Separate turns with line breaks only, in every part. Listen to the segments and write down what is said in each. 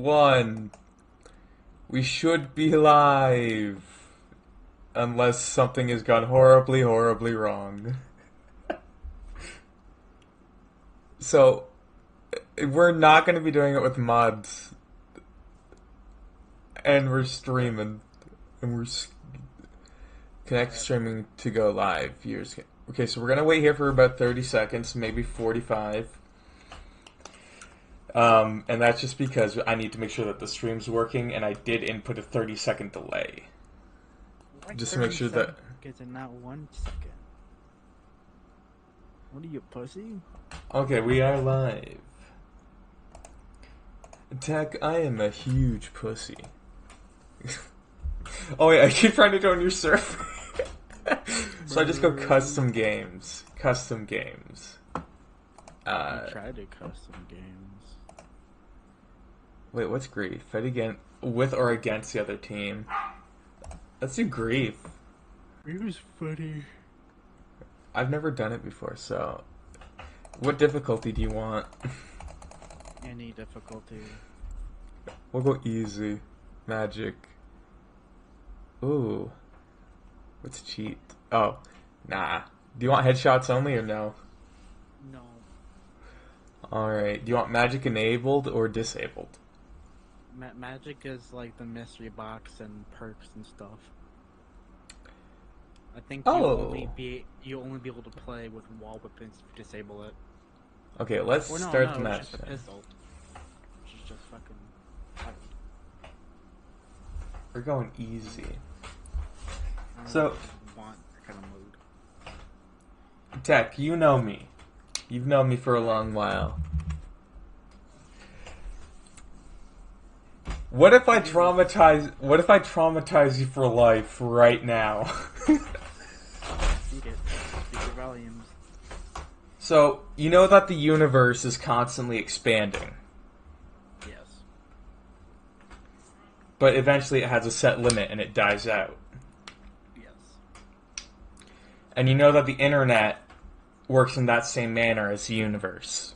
1. We should be live. Unless something has gone horribly, horribly wrong. So, we're not going to be doing it with mods. And we're streaming. And we're connect streaming to go live. Viewers. Okay, so we're going to wait here for about 30 seconds, maybe 45. And that's just because I need to make sure that the stream's working, and I did input a 30-second delay. Just to make sure that...
Because in not 1 second. What are you, pussy?
Okay, we are live. Tech, I am a huge pussy. Oh wait, I keep trying to join your server. So I just go custom games. Custom games.
I tried to custom games.
Wait, what's grief? Fight again with or against the other team. Let's do grief.
Grief is funny.
I've never done it before, so... What difficulty do you want?
Any difficulty.
We'll go easy. Magic. Ooh. What's cheat? Oh. Nah. Do you want headshots only or no?
No.
Alright. Do you want magic enabled or disabled?
Magic is like the mystery box and perks and stuff. I think you only be able to play with wall weapons if you disable it.
Okay, let's start the match.
It's just a pistol. Which is just fucking hard.
We're going easy.
I
So,
don't want that kind of mood.
Tech, you know me. You've known me for a long while. What if I traumatize you for life right now?
Speak it. Speak your volumes.
So, you know that the universe is constantly expanding.
Yes.
But eventually it has a set limit and it dies out.
Yes.
And you know that the internet works in that same manner as the universe.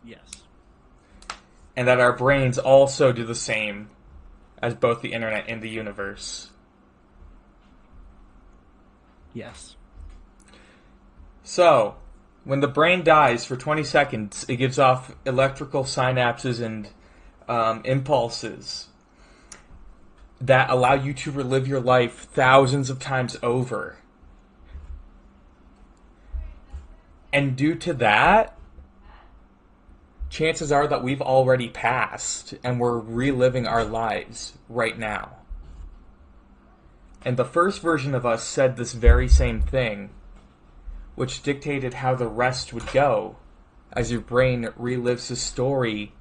Yes.
And that our brains also do the same as both the internet and the universe.
Yes.
So, when the brain dies for 20 seconds, it gives off electrical synapses and impulses that allow you to relive your life thousands of times over. And due to that, chances are that we've already passed and we're reliving our lives right now. And the first version of us said this very same thing, which dictated how the rest would go as your brain relives the story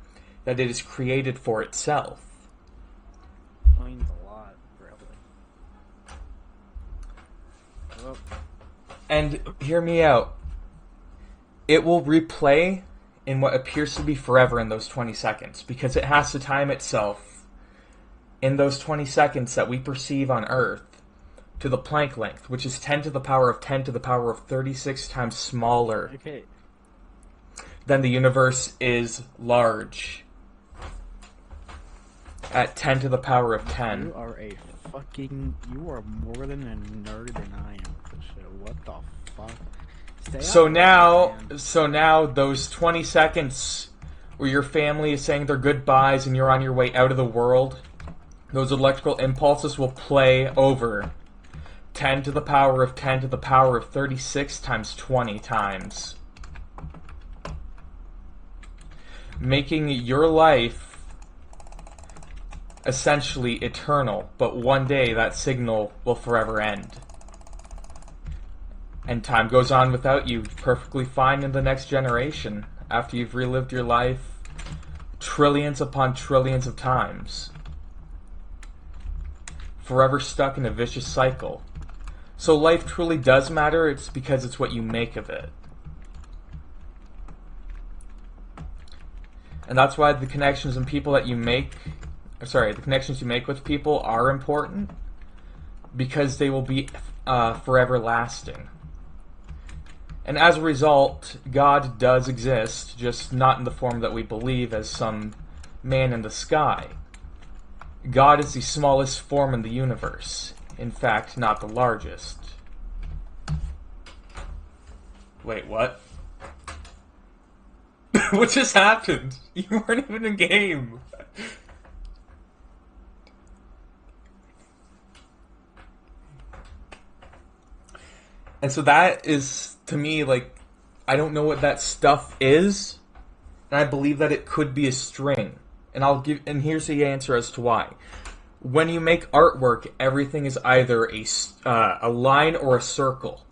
that it has created for itself.
Means a lot, really. Well,
And hear me out. It will replay in what appears to be forever in those 20 seconds, because it has to time itself in those 20 seconds that we perceive on Earth to the Planck length, which is 10 to the power of 10 to the power of 36 times smaller than the universe is large at 10 to the power of 10.
You are more than a nerd than I am for shit. What the fuck?
So now those 20 seconds where your family is saying their goodbyes and you're on your way out of the world, those electrical impulses will play over 10 to the power of 10 to the power of 36 times 20 times. Making your life essentially eternal, but one day that signal will forever end. And time goes on without you, perfectly fine in the next generation, after you've relived your life trillions upon trillions of times. Forever stuck in a vicious cycle. So life truly does matter, it's because it's what you make of it. And that's why the connections and people that you make, the connections you make with people are important, because they will be forever lasting. And as a result, God does exist, just not in the form that we believe as some man in the sky. God is the smallest form in the universe. In fact, not the largest. Wait, what? What just happened? You weren't even in game. And so that is, to me, like, I don't know what that stuff is, and I believe that it could be a string. And here's the answer as to why. When you make artwork, everything is either a line or a circle.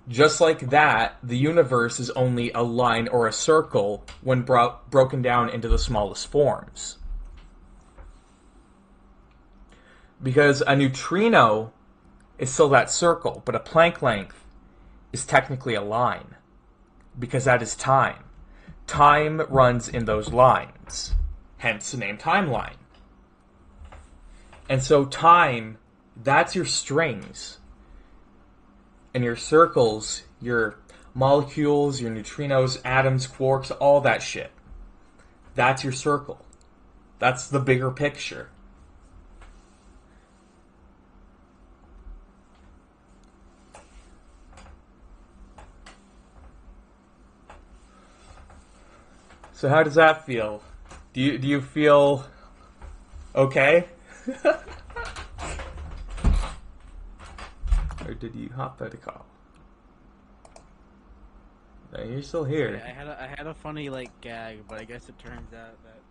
Just like that, the universe is only a line or a circle when broken down into the smallest forms. Because a neutrino is still that circle, but a Planck length is technically a line. Because that is time. Time runs in those lines. Hence the name timeline. And so time, that's your strings. And your circles, your molecules, your neutrinos, atoms, quarks, all that shit. That's your circle. That's the bigger picture. So how does that feel? Do you feel okay? Or did you hop out a call? No, you're still here.
Yeah, I had a funny like gag, but I guess it turns out that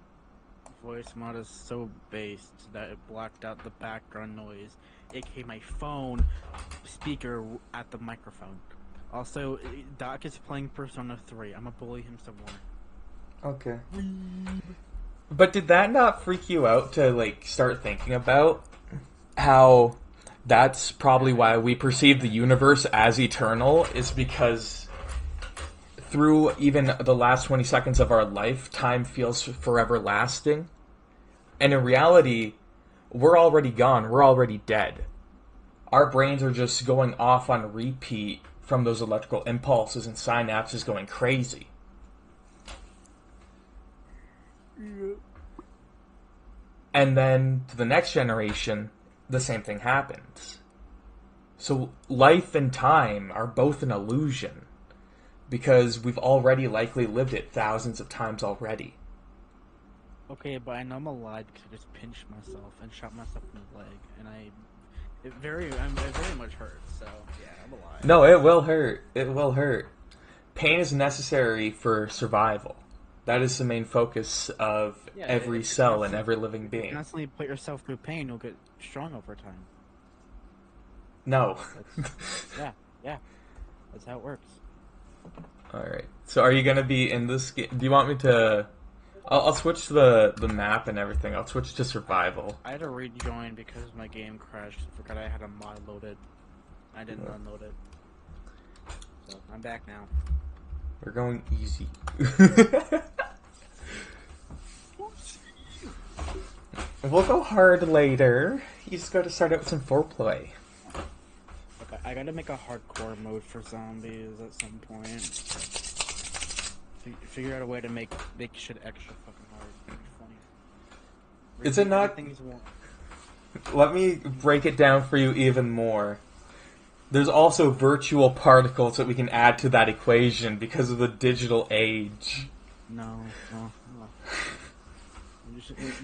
voice mod is so based that it blocked out the background noise, aka my phone speaker at the microphone. Also, Doc is playing Persona 3. I'm gonna bully him some more.
Okay. But did that not freak you out to like start thinking about how that's probably why we perceive the universe as eternal, is because through even the last 20 seconds of our life, time feels forever lasting. And in reality, we're already gone. We're already dead. Our brains are just going off on repeat from those electrical impulses and synapses going crazy. And then to the next generation, the same thing happens. So life and time are both an illusion, because we've already likely lived it thousands of times already.
Okay, but I know I'm alive because I just pinched myself and shot myself in the leg, and it very much hurts. So yeah, I'm alive.
No, it will hurt. It will hurt. Pain is necessary for survival. That is the main focus of every cell and every living being.
Constantly put yourself through pain, you'll get strong over time.
No.
Yeah. That's how it works.
Alright. So are you going to be in this game? Do you want me to... I'll switch to the map and everything. I'll switch to survival.
I had to rejoin because my game crashed. I forgot I had a mod loaded. I didn't unload it. So, I'm back now.
We're going easy. We'll go hard later. You just gotta start out with some foreplay.
Okay, I gotta make a hardcore mode for zombies at some point. Figure out a way to make shit extra fucking hard. It'd be funny.
Is it not... Let me break it down for you even more. There's also virtual particles that we can add to that equation because of the digital age.
No.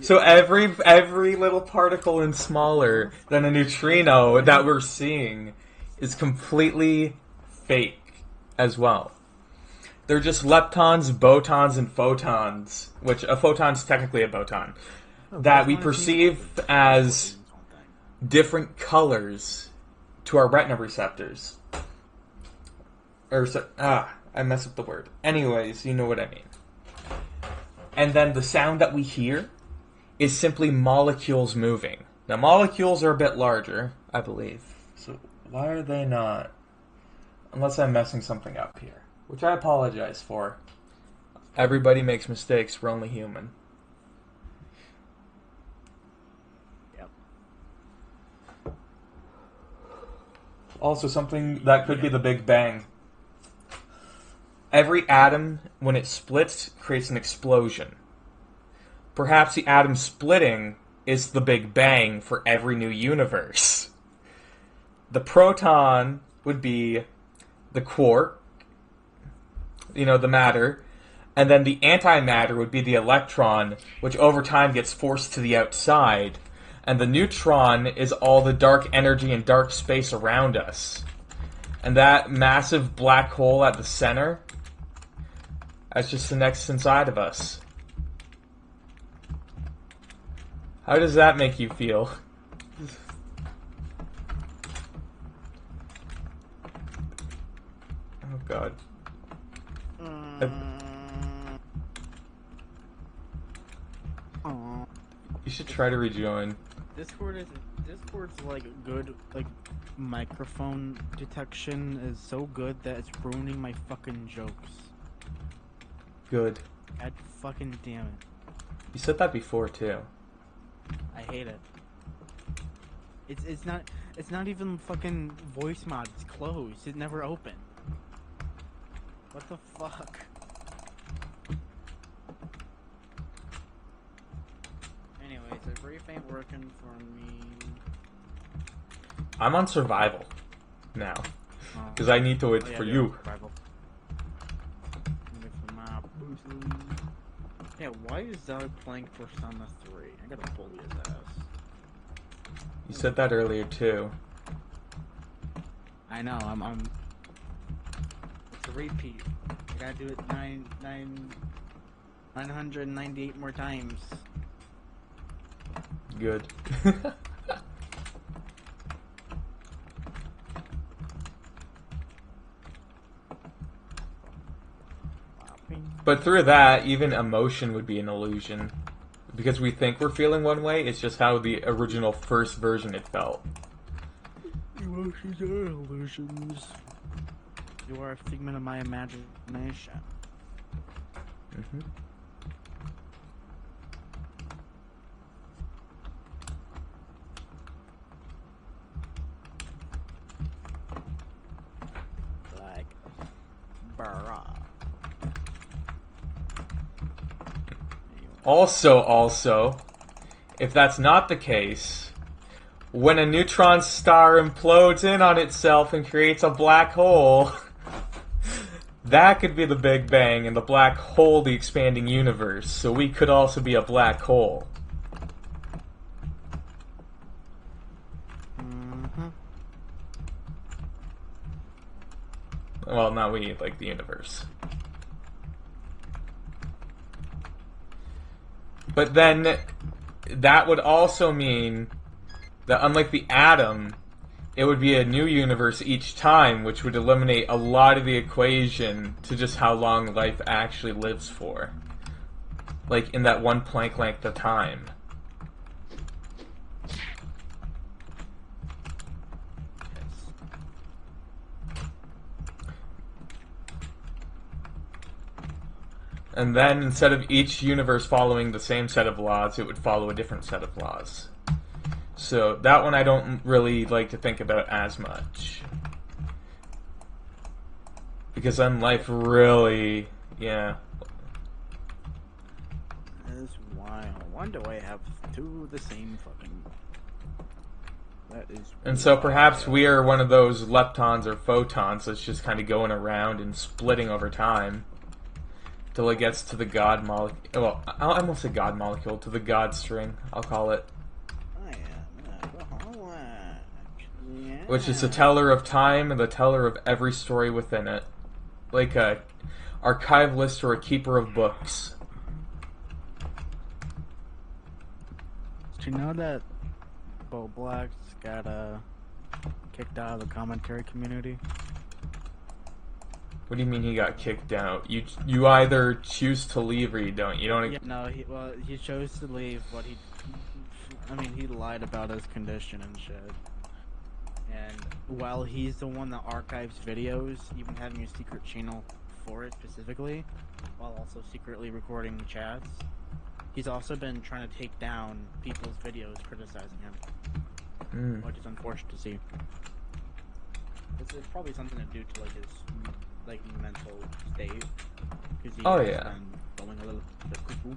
So every little particle and smaller than a neutrino that we're seeing is completely fake as well. They're just leptons, botons, and photons, which a photon's technically a boton, that we perceive as different colors to our retina receptors. I messed up the word. Anyways, you know what I mean. And then the sound that we hear is simply molecules moving. Now, molecules are a bit larger, I believe. So why are they not? Unless I'm messing something up here, which I apologize for. Everybody makes mistakes. We're only human.
Yep.
Also, something that could be the Big Bang. every atom, when it splits, creates an explosion. Perhaps the atom splitting is the Big Bang for every new universe. The proton would be the quark, the matter, and then the antimatter would be the electron, which over time gets forced to the outside, and the neutron is all the dark energy and dark space around us. And that massive black hole at the center, that's just the next inside of us. How does that make you feel? Oh god. You should try to rejoin.
Discord's like good microphone detection is so good that it's ruining my fucking jokes.
Good.
God fucking damn it.
You said that before too.
I hate it. It's not even fucking voice mod, it's closed. It never opened. What the fuck? Anyways, the brief ain't working for me.
I'm on survival now. Because I need to wait for you.
Survival. Yeah, why is Zell playing Persona 3? I gotta bully his ass.
You said that earlier too.
I know, I'm it's a repeat. I gotta do it 998 more times.
Good. But through that, even emotion would be an illusion. Because we think we're feeling one way, it's just how the original first version it felt.
Emotions are illusions. You are a figment of my imagination.
Mm-hmm.
Like, bruh.
Also, if that's not the case, when a neutron star implodes in on itself and creates a black hole, that could be the Big Bang, and the black hole the expanding universe, so we could also be a black hole.
Mm-hmm.
Well, not we, like the universe. But then, that would also mean that unlike the atom, it would be a new universe each time, which would eliminate a lot of the equation to just how long life actually lives for. Like, in that one Planck length of time. And then, instead of each universe following the same set of laws, it would follow a different set of laws. So, that one I don't really like to think about as much. Because then life really, yeah.
That's wild. Why do I have two of the same fucking... That is
And so
wild.
perhaps we are one of those leptons or photons that's just kind of going around and splitting over time. Till it gets to the God molecule. Well, I almost said God molecule. To the God string, I'll call it. Which is the teller of time and the teller of every story within it. Like a archivalist or a keeper of books.
Did you know that Bo Black's got kicked out of the commentary community?
What do you mean he got kicked out? You either choose to leave or you don't. You don't.
Yeah, no, he chose to leave, but he lied about his condition and shit. And while he's the one that archives videos, even having a secret channel for it specifically, while also secretly recording chats, he's also been trying to take down people's videos criticizing him, which is unfortunate to see. It's probably something to do to like his like mental state because he
Oh
has
yeah.
been going a little bit cuckoo.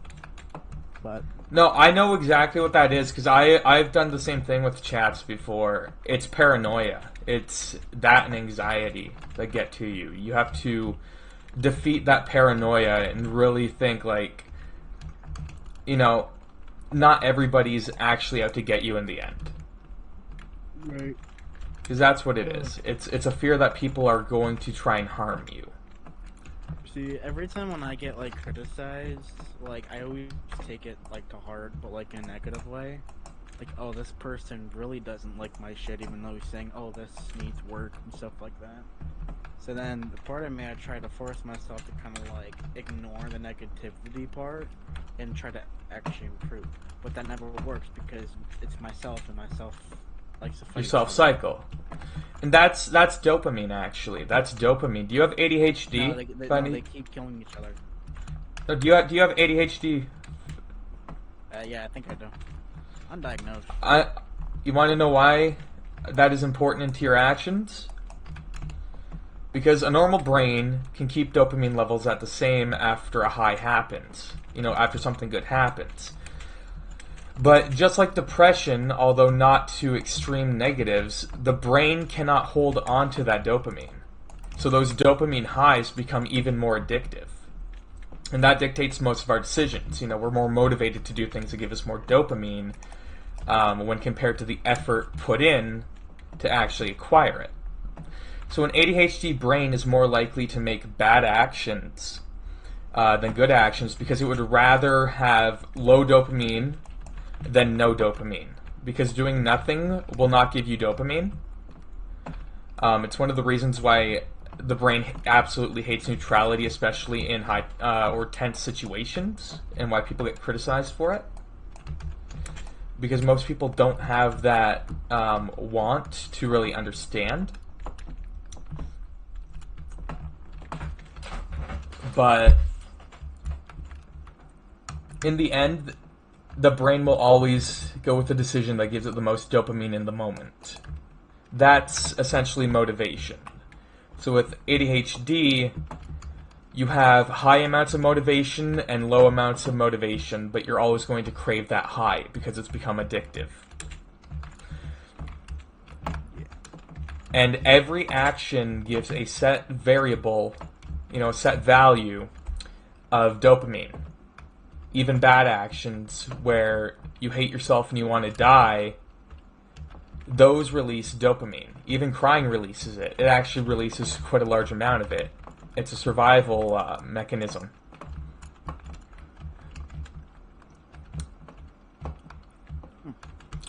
But
No, I know exactly what that is because I've done the same thing with chats before. It's paranoia. It's that and anxiety that get to you. You have to defeat that paranoia and really think like, you know, not everybody's actually out to get you in the end.
right.
Because that's what it is. It's a fear that people are going to try and harm you.
See, every time when I get like criticized, like I always take it like to heart, but like in a negative way. Like, oh, this person really doesn't like my shit, even though he's saying, oh, this needs work and stuff like that. So then, the part of me, I try to force myself to kind of like ignore the negativity part and try to actually improve. But that never works because it's myself and myself likes to
You
fight each
self
other.
cycle. And that's dopamine actually. That's dopamine. Do you have ADHD?
No, they keep killing each other.
No, do you have ADHD?
Yeah, I think I do. Undiagnosed.
You want to know why that is important into your actions? Because a normal brain can keep dopamine levels at the same after a high happens. After something good happens. But just like depression, although not to extreme negatives, the brain cannot hold on to that dopamine. So those dopamine highs become even more addictive. And that dictates most of our decisions. We're more motivated to do things that give us more dopamine when compared to the effort put in to actually acquire it. So an ADHD brain is more likely to make bad actions than good actions because it would rather have low dopamine than no dopamine. Because doing nothing will not give you dopamine. It's one of the reasons why the brain absolutely hates neutrality, especially in high or tense situations, and why people get criticized for it. Because most people don't have that want to really understand. But in the end, the brain will always go with the decision that gives it the most dopamine in the moment. That's essentially motivation. So with ADHD, you have high amounts of motivation and low amounts of motivation, but you're always going to crave that high because it's become addictive. And every action gives a set variable, a set value of dopamine. Even bad actions where you hate yourself and you want to die, those release dopamine. Even crying releases it. It actually releases quite a large amount of it. It's a survival mechanism.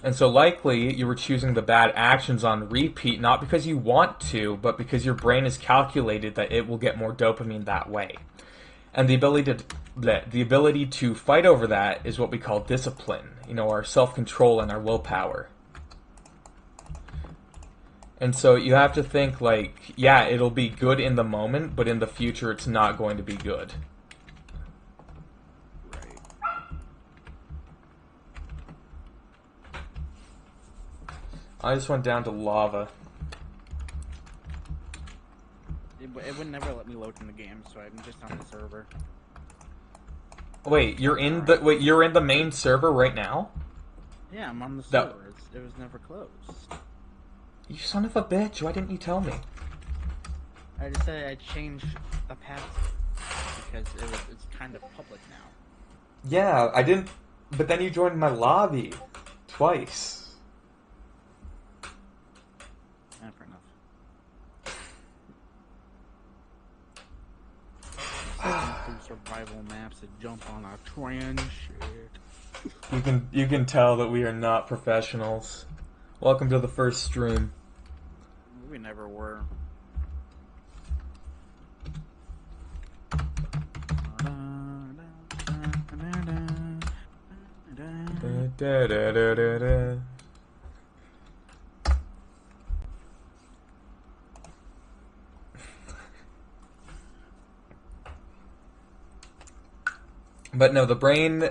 And so likely you were choosing the bad actions on repeat, not because you want to, but because your brain has calculated that it will get more dopamine that way. And the ability to fight over that is what we call discipline, our self-control and our willpower. And so you have to think like, yeah, it'll be good in the moment, but in the future it's not going to be good.
Right.
I just went down to lava.
It would never let me load in the game, so I'm just on the server.
Wait, you're in the main server right now?
Yeah, I'm on the server. It was never closed.
You son of a bitch, why didn't you tell me?
I just said I changed the password because it's kind of public now.
Yeah, I didn't, but then you joined my lobby twice.
Fair enough. Survival maps to jump on a train shit.
You can tell that we are not professionals. Welcome to the first stream.
We never were.
But no, the brain,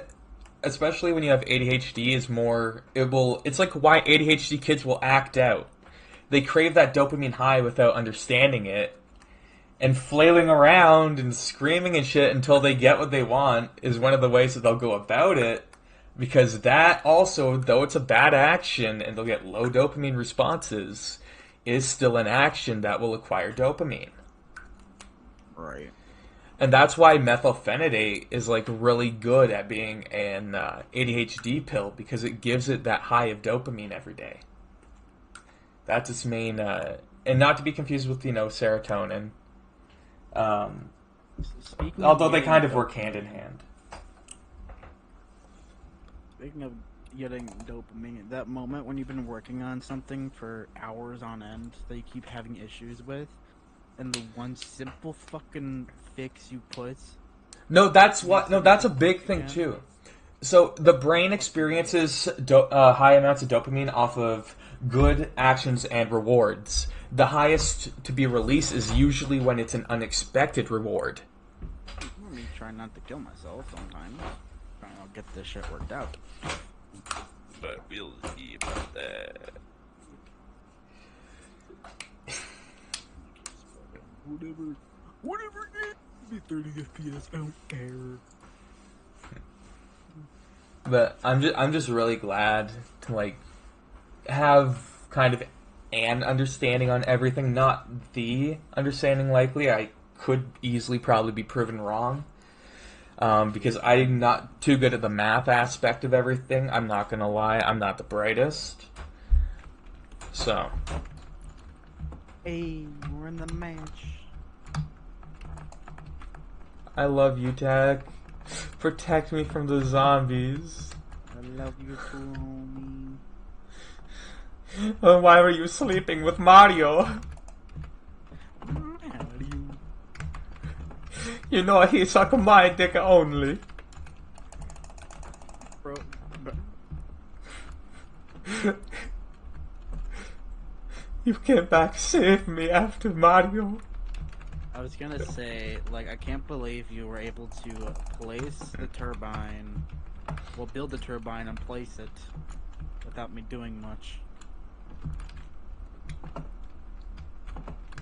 especially when you have ADHD, is more. It's like why ADHD kids will act out. They crave that dopamine high without understanding it, And flailing around and screaming and shit until they get what they want is one of the ways that they'll go about it. Because that also, though it's a bad action and they'll get low dopamine responses, is still an action that will acquire dopamine.
Right.
And that's why methylphenidate is like really good at being an ADHD pill, because it gives it that high of dopamine every day. That's its main, and not to be confused with serotonin. Although they kind of work hand in hand.
Speaking of getting dopamine, that moment when you've been working on something for hours on end that you keep having issues with, and the one simple fucking fix you put.
No, that's a big thing too. So the brain experiences high amounts of dopamine off of good actions and rewards. The highest to be released is usually when it's an unexpected reward.
Me trying not to kill myself sometimes. Trying to get this shit worked out. But we'll see about that. Whatever, be 30 FPS, I don't care.
But I'm just really glad to like have kind of an understanding on everything, not the understanding likely. I could easily probably be proven wrong. Because I'm not too good at the math aspect of everything. I'm not gonna lie, I'm not the brightest. So.
Hey, we're in the match.
I love you, Tag. Protect me from the zombies.
I love you too, homie.
Why were you sleeping with Mario? You know he suck my dick only.
Bro.
You came back, save me after Mario.
I was gonna say, like, I can't believe you were able to place the turbine, well, build the turbine and place it without me doing much.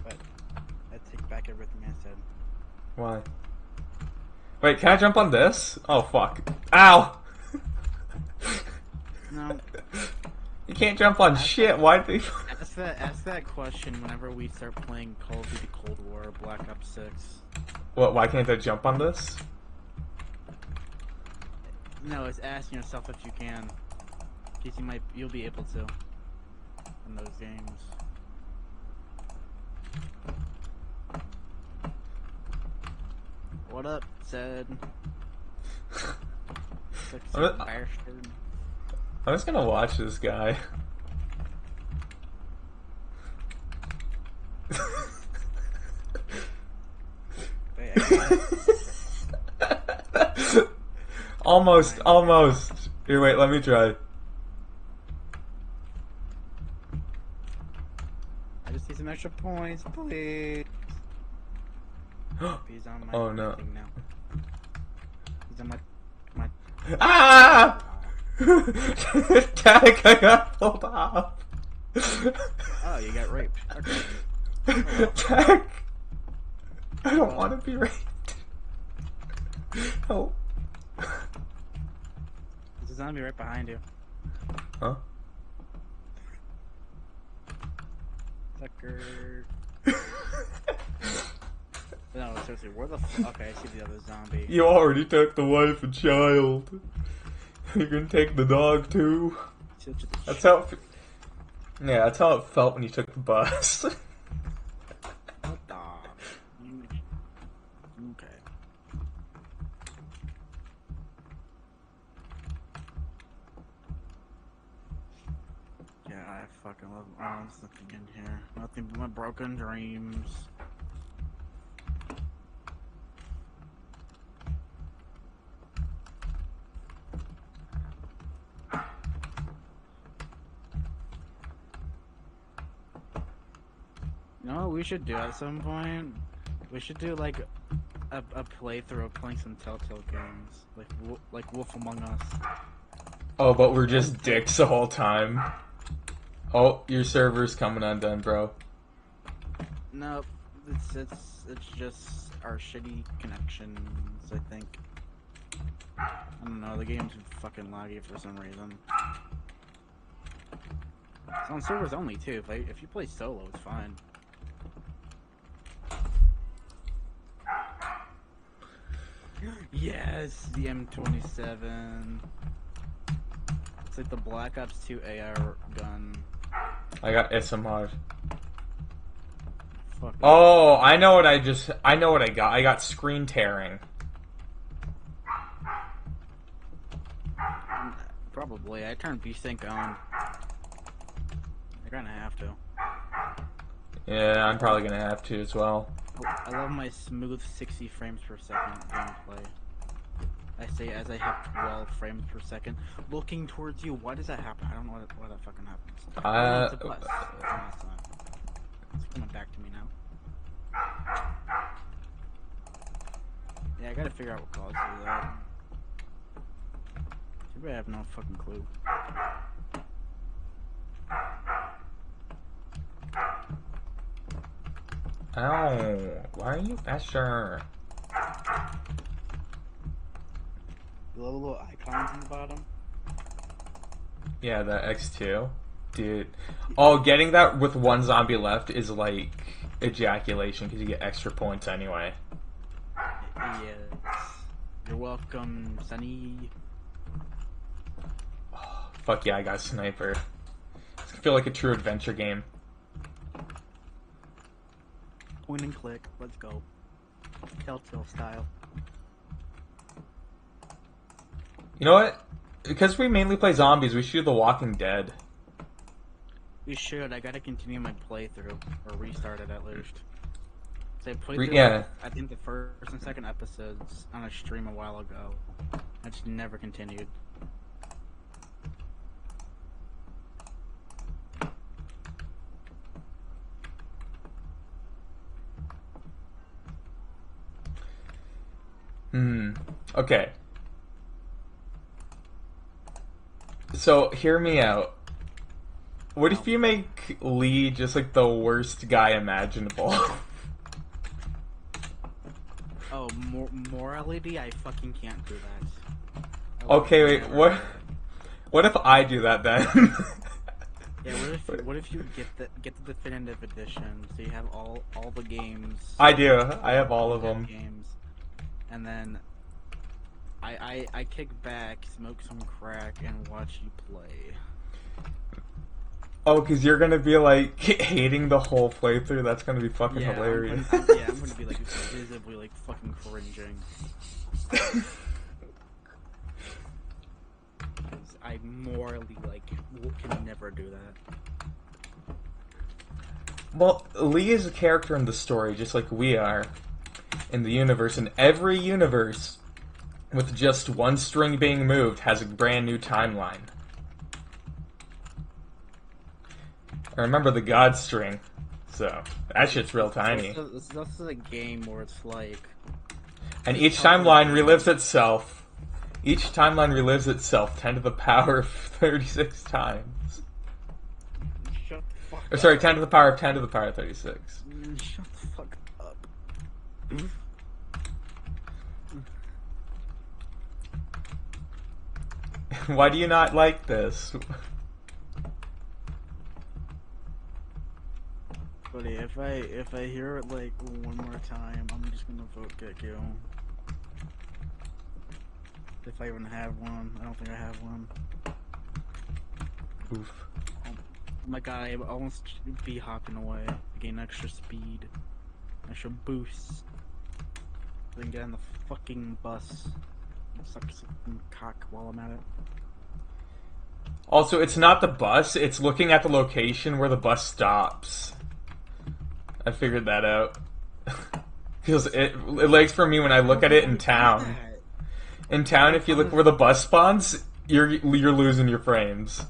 But I take back everything I said.
Why? Wait, can I jump on this? Oh, fuck. Ow!
No.
You can't jump on shit, why do you...
Ask that question whenever we start playing Call of Duty Cold War or Black Ops 6.
What, why can't I jump on this?
No, it's asking yourself if you can. Because you'll be able to. In those games. What up, Zed?
I'm just gonna watch this guy. Almost. Here, wait, let me try.
I just need some extra points, please. He's on my
no.
thing now. He's on my...
Ah! Tag, I got pulled off.
Oh, you got raped. Okay.
Tag! I don't want to be raped. Help.
There's a zombie right behind you.
Huh?
Sucker. No, seriously, where the okay, I see the other zombie.
You already took the wife and child. You can take the dog too. That's how it yeah, that's how it felt when you took the bus.
What the? Okay. Yeah, I fucking love there's nothing in here. Nothing but my broken dreams. You know what we should do at some point? We should do like a playthrough of playing some Telltale games, like Wolf Among Us.
Oh, but we're just dicks the whole time. Oh, your server's coming undone, bro.
Nope, it's it's just our shitty connections, I think. I don't know, the game's fucking laggy for some reason. It's on servers only too. If you play solo, it's fine. Yes, the M27. It's like the Black Ops 2 AR gun.
I got SMR.
Fuck
Oh, I know what I got. I got screen tearing.
Probably. I turned VSync on. I kinda have to.
Yeah, I'm probably gonna have to as well.
I love my smooth 60 frames per second gameplay. I say as I have 12 frames per second looking towards you. Why does that happen? I don't know why that fucking happens. No, it's a bus. It's not. It's coming back to me now. Yeah, I gotta figure out what causes that. Too bad I have no fucking clue.
Ow, why are you faster?
The little icons on the bottom.
Yeah, the X2. Dude. Oh, getting that with one zombie left is like ejaculation because you get extra points anyway.
Yes. You're welcome, Sonny.
Oh, fuck yeah, I got a sniper. I feel like a true adventure game.
Point and click. Let's go. Telltale style.
You know what? Because we mainly play zombies, we should do The Walking Dead.
We should. I gotta continue my playthrough. Or restart it at least. So I played through,
Yeah.
I think the first and second episodes on a stream a while ago. I just never continued.
Okay. So, hear me out. What if you make Lee just like the worst guy imaginable?
Oh, morality? I fucking can't do that.
Okay, wait, what if I do that then?
Yeah, what if you get the definitive edition, so you have all the games.
I do. I have all of them.
Games, and then I kick back, smoke some crack, and watch you play.
Oh, because you're gonna be like hating the whole playthrough. That's gonna be fucking hilarious.
I'm gonna be like visibly like fucking cringing. I morally like can never do that.
Well, Lee is a character in the story, just like we are in the universe. And every universe, with just one string being moved, has a brand new timeline. I remember the God string, so that shit's real tiny.
This is a game where it's like,
and each timeline relives itself. Each timeline relives itself 10 to the power of 36 times.
Shut the fuck
Or sorry, 10 to the power of 10 to the power of 36.
Shut the fuck up.
Why do you not like this?
Buddy, if I hear it like one more time, I'm just gonna vote kick you. If I even have one, I don't think I have one.
Oof.
Oh my god, I almost be hopping away. Gain extra speed, extra boost. Then get on the fucking bus. Suck some cock while I'm at it.
Also, it's not the bus, it's looking at the location where the bus stops. I figured that out. Because it lags for me when I look at it in town. In town, if you look where the bus spawns, you're losing your frames.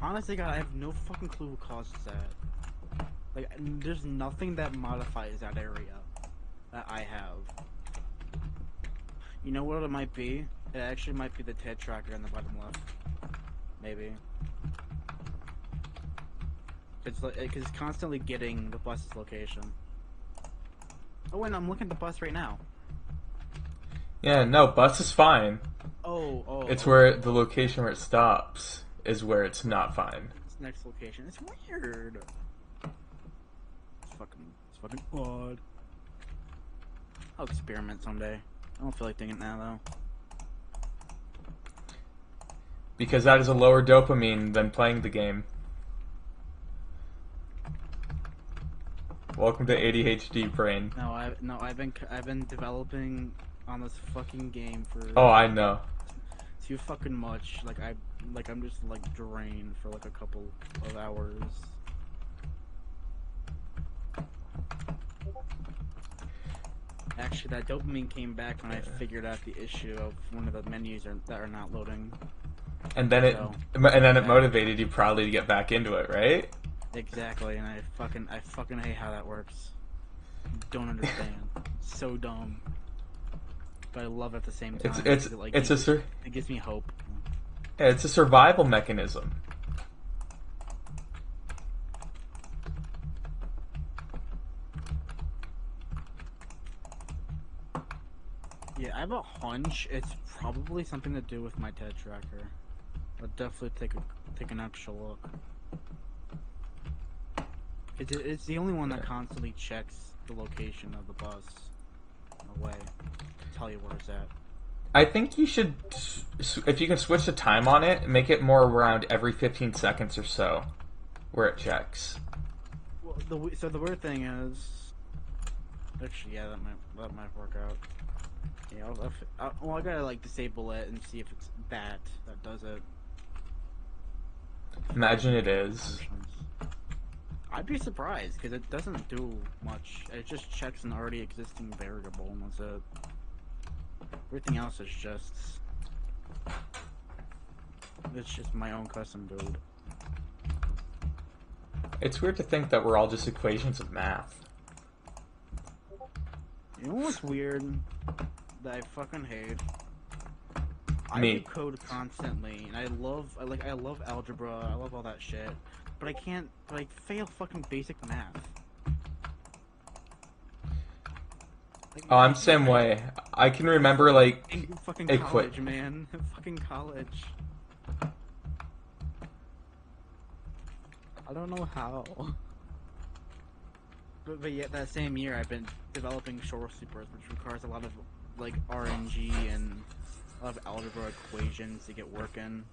Honestly, God, I have no fucking clue what causes that. Like, there's nothing that modifies that area that I have. You know what it might be? It actually might be the TED tracker on the bottom left. Maybe. It's like, cause it's constantly getting the bus's location. Oh, and I'm looking at the bus right now.
Yeah, no, bus is fine. It's
Okay.
where the location where it stops is where it's not fine.
This next location. It's weird. It's fucking odd. I'll experiment someday. I don't feel like doing it now, though.
Because that is a lower dopamine than playing the game. Welcome to ADHD brain.
I've been developing on this fucking game for
Oh, I know.
too fucking much. I'm just like drained for like a couple of hours. Actually, that dopamine came back when I figured out the issue of one of the menus that are not loading.
And then it
So,
motivated you probably to get back into it, right?
exactly, and I fucking hate how that works. Don't understand. It's so dumb. But I love it at the same time. It gives me hope.
It's a survival mechanism.
Yeah, I have a hunch it's probably something to do with my TED tracker. I'll definitely take an extra look. It's the only one that constantly checks the location of the bus in a way to tell you where it's at.
I think you should, if you can switch the time on it, make it more around every 15 seconds or so, where it checks.
Well, the weird thing is, actually, yeah, that might work out. Yeah, I gotta like disable it and see if it's that does it.
Imagine it is.
I'd be surprised because it doesn't do much. It just checks an already existing variable and that's it. Everything else is it's just my own custom build.
It's weird to think that we're all just equations of math.
You know what's weird? That I fucking hate. I
Me.
do code constantly, and I love algebra. I love all that shit, but I can't like fail fucking basic math. Like,
Oh, I'm the same way. I can remember like
in fucking
a
college, man. Fucking college. I don't know how. But yet that same year I've been developing shore sleepers, which requires a lot of like RNG and a lot of algebra equations to get working.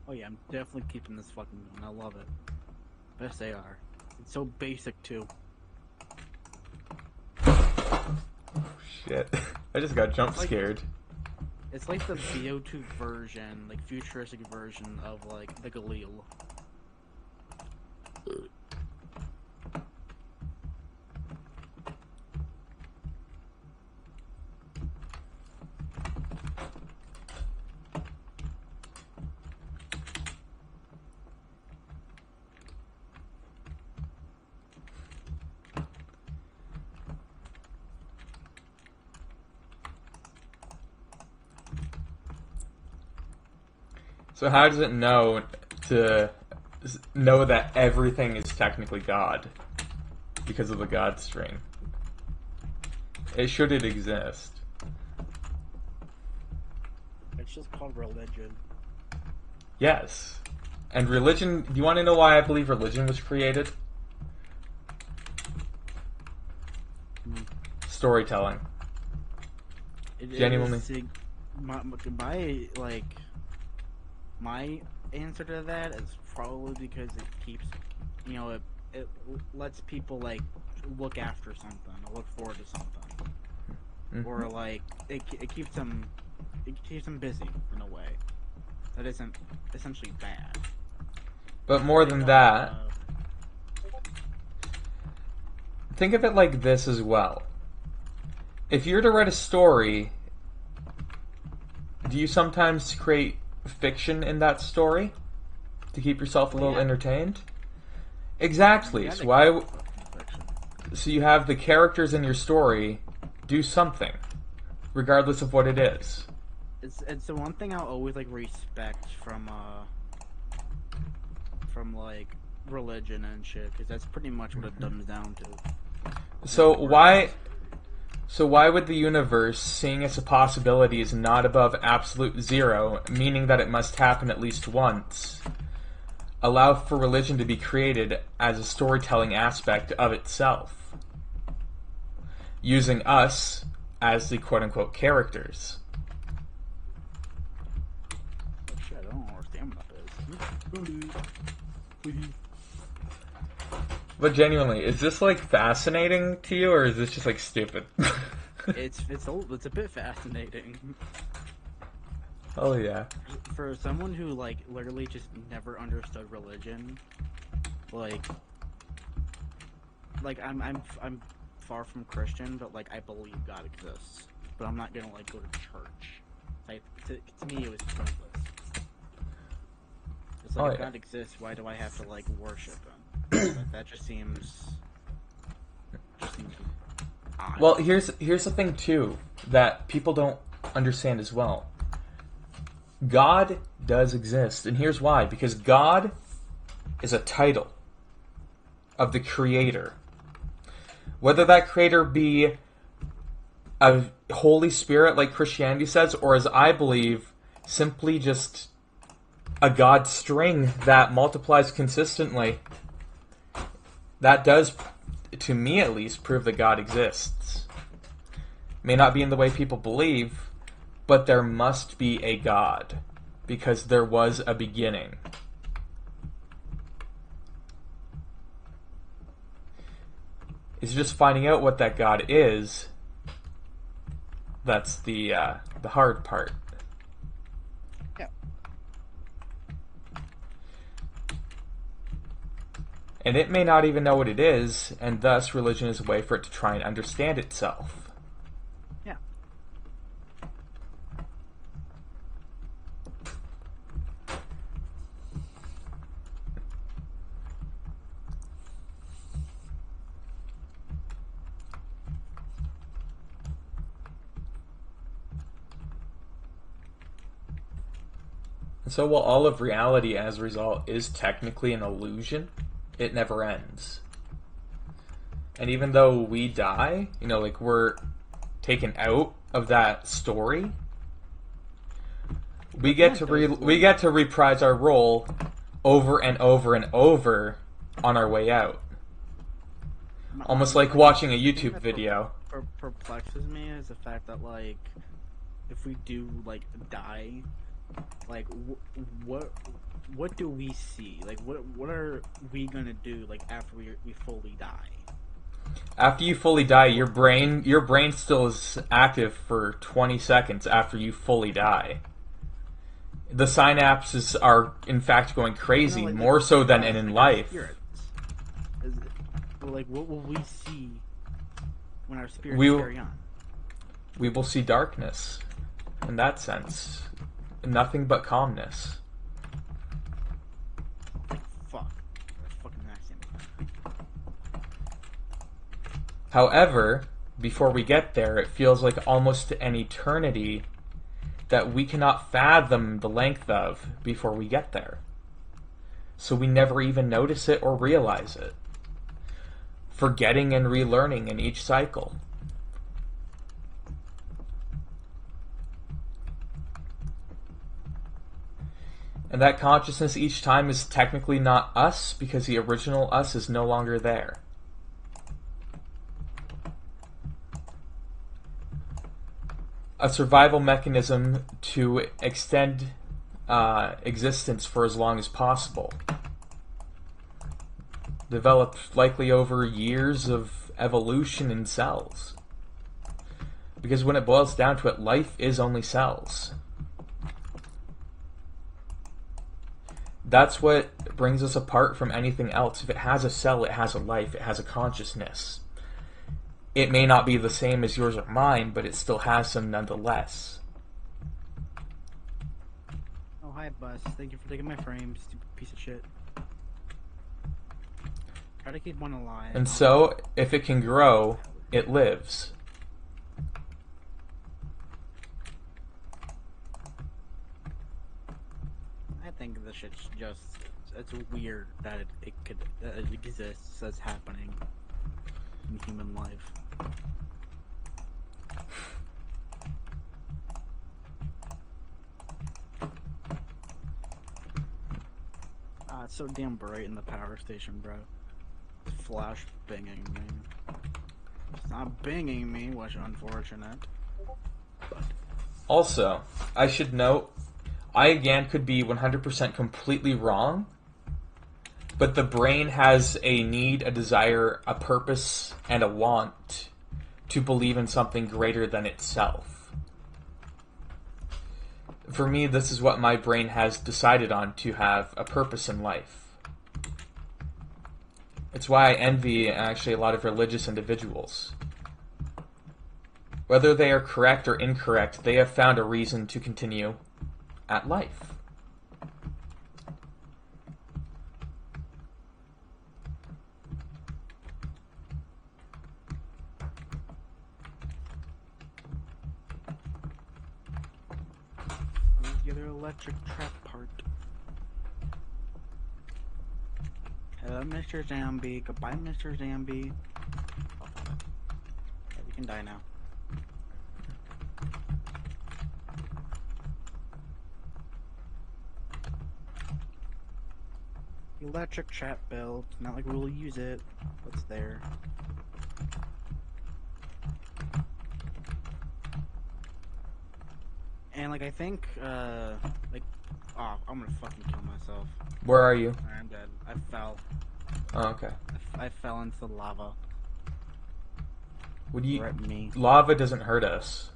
Oh yeah, I'm definitely keeping this fucking going. I love it. Best they are. It's so basic too.
shit. I just got jump scared.
It's like the BO2 version, like futuristic version of like the Galil.
So how does it know that everything is technically God because of the God string? Should it exist?
It's just called religion.
Yes. And religion, do you want to know why I believe religion was created? Storytelling. Genuinely.
My answer to that is probably because it keeps, it lets people like look after something, or look forward to something, or like it keeps them busy in a way that isn't essentially bad.
But more than that, think of it like this as well. If you're to write a story, do you sometimes create fiction in that story to keep yourself a little entertained? Exactly. So so you have the characters in your story do something, regardless of what it is.
It's the one thing I'll always like respect from from like religion and shit, because that's pretty much what it dumbs down to.
So
Nothing
why?
worse.
So why would the universe, seeing as a possibility is not above absolute zero, meaning that it must happen at least once, allow for religion to be created as a storytelling aspect of itself, using us as the quote-unquote characters?
Oh, shit, I don't understand what that is. Please.
But genuinely, is this like fascinating to you, or is this just like stupid?
It's a bit fascinating.
Oh yeah.
For someone who like literally just never understood religion, like I'm far from Christian, but like I believe God exists, but I'm not gonna like go to church. Like to me, it was pointless. It's like
Oh
if
yeah.
God exists, why do I have to like worship him? That just seems odd.
Well, here's the thing too that people don't understand as well. God does exist, and here's why. Because God is a title of the creator. Whether that creator be a Holy Spirit like Christianity says, or as I believe, simply just a God string that multiplies consistently, that does, to me at least, prove that God exists. May not be in the way people believe, but there must be a God, because there was a beginning. It's just finding out what that God is that's the hard part.
Yeah.
And it may not even know what it is, and thus religion is a way for it to try and understand itself.
Yeah.
And so while all of reality as a result is technically an illusion, it never ends. And even though we die, like we're taken out of that story, we get to reprise our role over and over and over on our way out. Almost like watching a YouTube video.
Perplexes me is the fact that like if we do like die, like what do we see? Like what are we gonna do like after we fully die?
After you fully die, your brain still is active for 20 seconds after you fully die. The synapses are in fact going crazy, more so than in life.
Like what will we see when our spirits
We
carry on?
we will see darkness. In that sense, nothing but calmness.
Fuck. That's fucking nasty.
However, before we get there, it feels like almost an eternity that we cannot fathom the length of before we get there. So we never even notice it or realize it. Forgetting and relearning in each cycle. And that consciousness each time is technically not us because the original us is no longer there. A survival mechanism to extend existence for as long as possible. Developed likely over years of evolution in cells. Because when it boils down to it, life is only cells. That's what brings us apart from anything else. If it has a cell, it has a life, it has a consciousness. It may not be the same as yours or mine, but it still has some nonetheless.
Oh, hi, Bus. Thank you for taking my frame, stupid piece of shit. Try to keep one alive.
And so, if it can grow, it lives.
I think this shit's just it's weird that it exists as happening in human life. It's so damn bright in the power station, bro. It's flash binging me. It's not binging me, which is unfortunate. But
Also, I should note, I again could be 100% completely wrong, but the brain has a need, a desire, a purpose, and a want to believe in something greater than itself. For me, this is what my brain has decided on, to have a purpose in life. It's why I envy actually a lot of religious individuals. Whether they are correct or incorrect, they have found a reason to continue at life.
where's the other electric trap part? Hello, Mr. Zombie. Goodbye, Mr. Zombie. Oh, yeah, we can die now. Electric trap build. Not like we'll use it. What's there? And like I think, like, oh, I'm gonna fucking kill myself.
Where are you?
I'm dead. I fell.
Oh, okay.
I fell into the lava.
Would you?
Rip me.
Lava doesn't hurt us.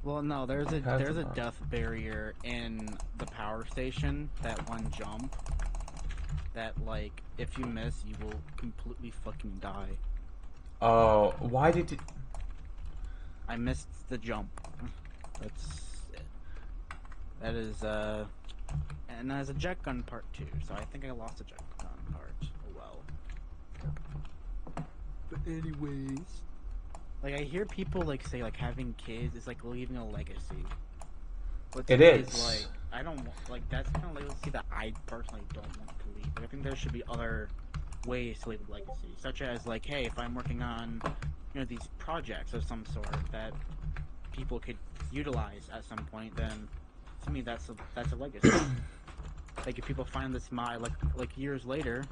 Well, no, there's a
How's
there's
it
a
not?
death barrier in the power station. That one jump. That like, if you miss, you will completely fucking die.
Oh, why did it?
I missed the jump. That's it. That is and there's a jet gun part too. So I think I lost a jet gun part. Oh well. But anyways, like I hear people like say like having kids is like leaving a legacy. But to
It
me,
is.
it's like I don't want, like that's kind of legacy that I personally don't want to leave. Like, I think there should be other ways to leave a legacy, such as like, hey, if I'm working on these projects of some sort that people could utilize at some point, then to me that's a legacy. Like if people find this mod like years later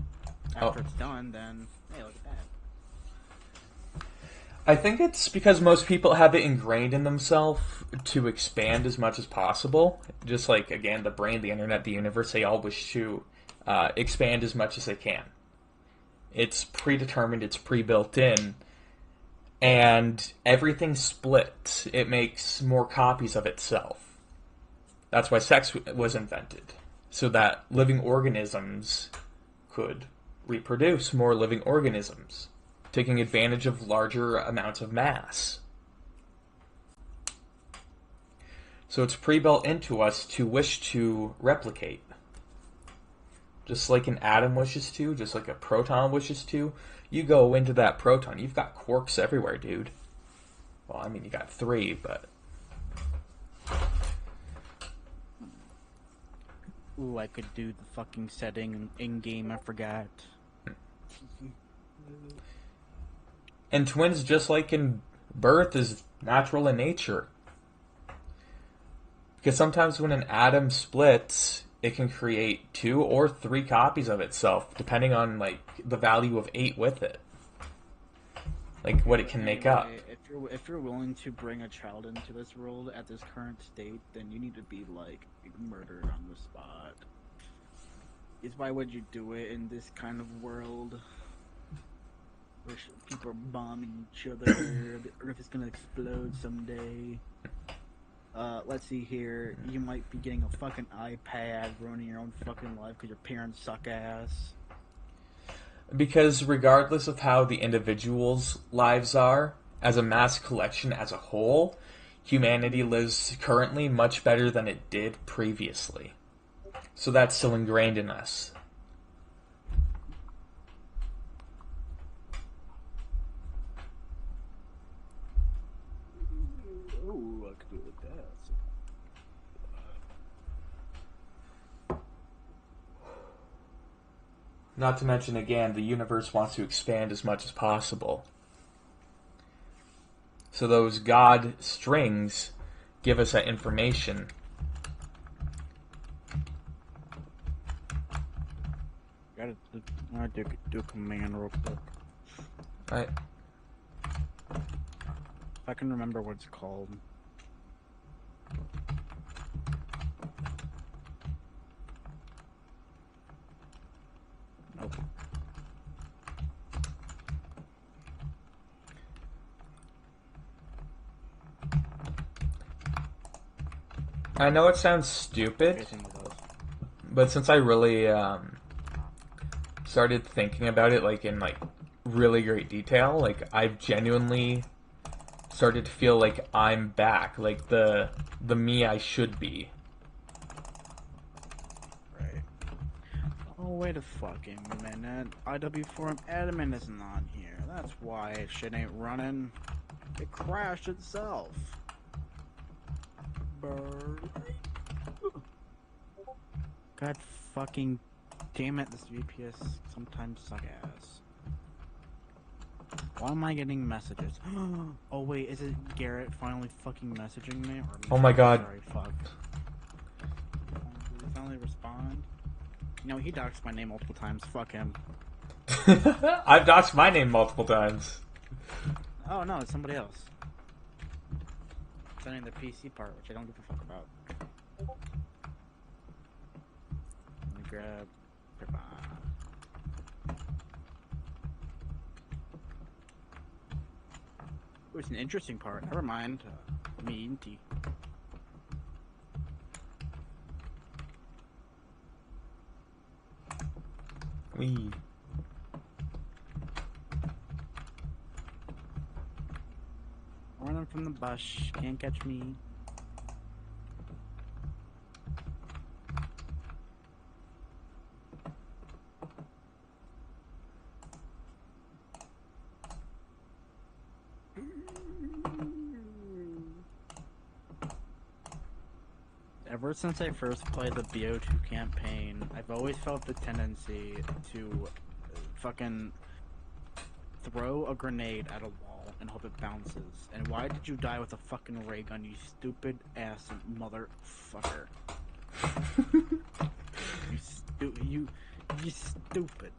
after it's done, then hey, look at that.
I think it's because most people have it ingrained in themselves to expand as much as possible. Just like, again, the brain, the internet, the universe, they all wish to expand as much as they can. It's predetermined, it's pre-built in, and everything's split. It makes more copies of itself. That's why sex was invented, so that living organisms could reproduce more living organisms, taking advantage of larger amounts of mass. So it's pre-built into us to wish to replicate. Just like an atom wishes to, just like a proton wishes to. You go into that proton, you've got quarks everywhere, dude. Well, I mean, you got 3, but...
Ooh, I could do the fucking setting in game. I forgot.
And twins, just like in birth, is natural in nature. Because sometimes when an atom splits, it can create 2 or 3 copies of itself, depending on like the value of 8 with it. Like what it can make up.
If you're willing to bring a child into this world at this current state, then you need to be like murdered on the spot. Is why would you do it in this kind of world? Where people are bombing each other, the earth is gonna explode someday. Let's see here. You might be getting a fucking iPad, ruining your own fucking life because your parents suck ass.
Because regardless of how the individual's lives are, as a mass collection as a whole, humanity lives currently much better than it did previously. So that's still ingrained in us.
Oh, I could do it with that.
Not to mention, again, the universe wants to expand as much as possible. So those God strings give us that information.
Gotta do a command real quick.
Right.
If I can remember what it's called. Nope.
I know it sounds stupid, but since I really started thinking about it like in like really great detail, like I've genuinely started to feel like I'm back, like the me I should be.
Right. Oh, wait a fucking minute. IW Forum admin isn't on here. That's why shit ain't running. It crashed itself. God fucking damn it, this VPS sometimes suck ass. Why am I getting messages? Oh wait, is it Garrett finally fucking messaging me? Or
Oh my god.
Sorry, fuck. Did he finally respond? You know, he doxed my name multiple times. Fuck him.
I've doxed my name multiple times.
Oh no, it's somebody else. Sending the PC part, which I don't give a fuck about. Let me grab. It was an interesting part. Never mind. Me and T.
Wee.
Running from the bush. Can't catch me. Ever since I first played the BO2 campaign, I've always felt the tendency to fucking throw a grenade at a wall and hope it bounces. And why did you die with a fucking ray gun, you stupid ass motherfucker? You stupid.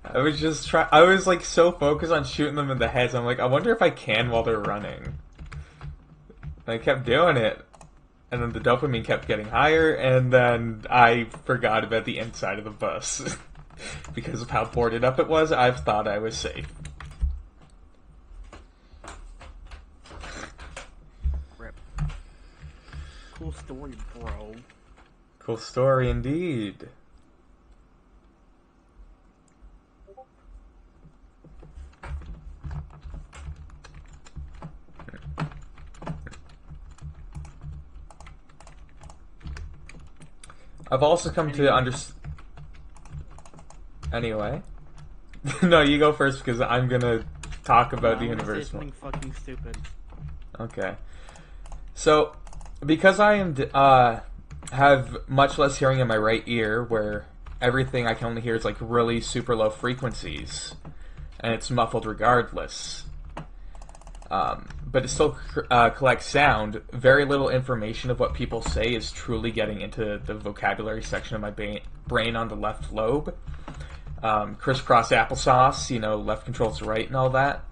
I was like so focused on shooting them in the heads. I'm like, I wonder if I can while they're running. I kept doing it, and then the dopamine kept getting higher, and then I forgot about the inside of the bus. Because of how boarded up it was, I've thought I was safe.
Rip. Cool story, bro.
Cool story indeed. I've also come to understand. Anyway, no, you go first because I'm gonna talk about the universe.
Something fucking stupid.
Okay, so because I am have much less hearing in my right ear, where everything I can only hear is like really super low frequencies, and it's muffled regardless. But it still collects sound. Very little information of what people say is truly getting into the vocabulary section of my brain on the left lobe. Crisscross applesauce, you know, left controls the right and all that.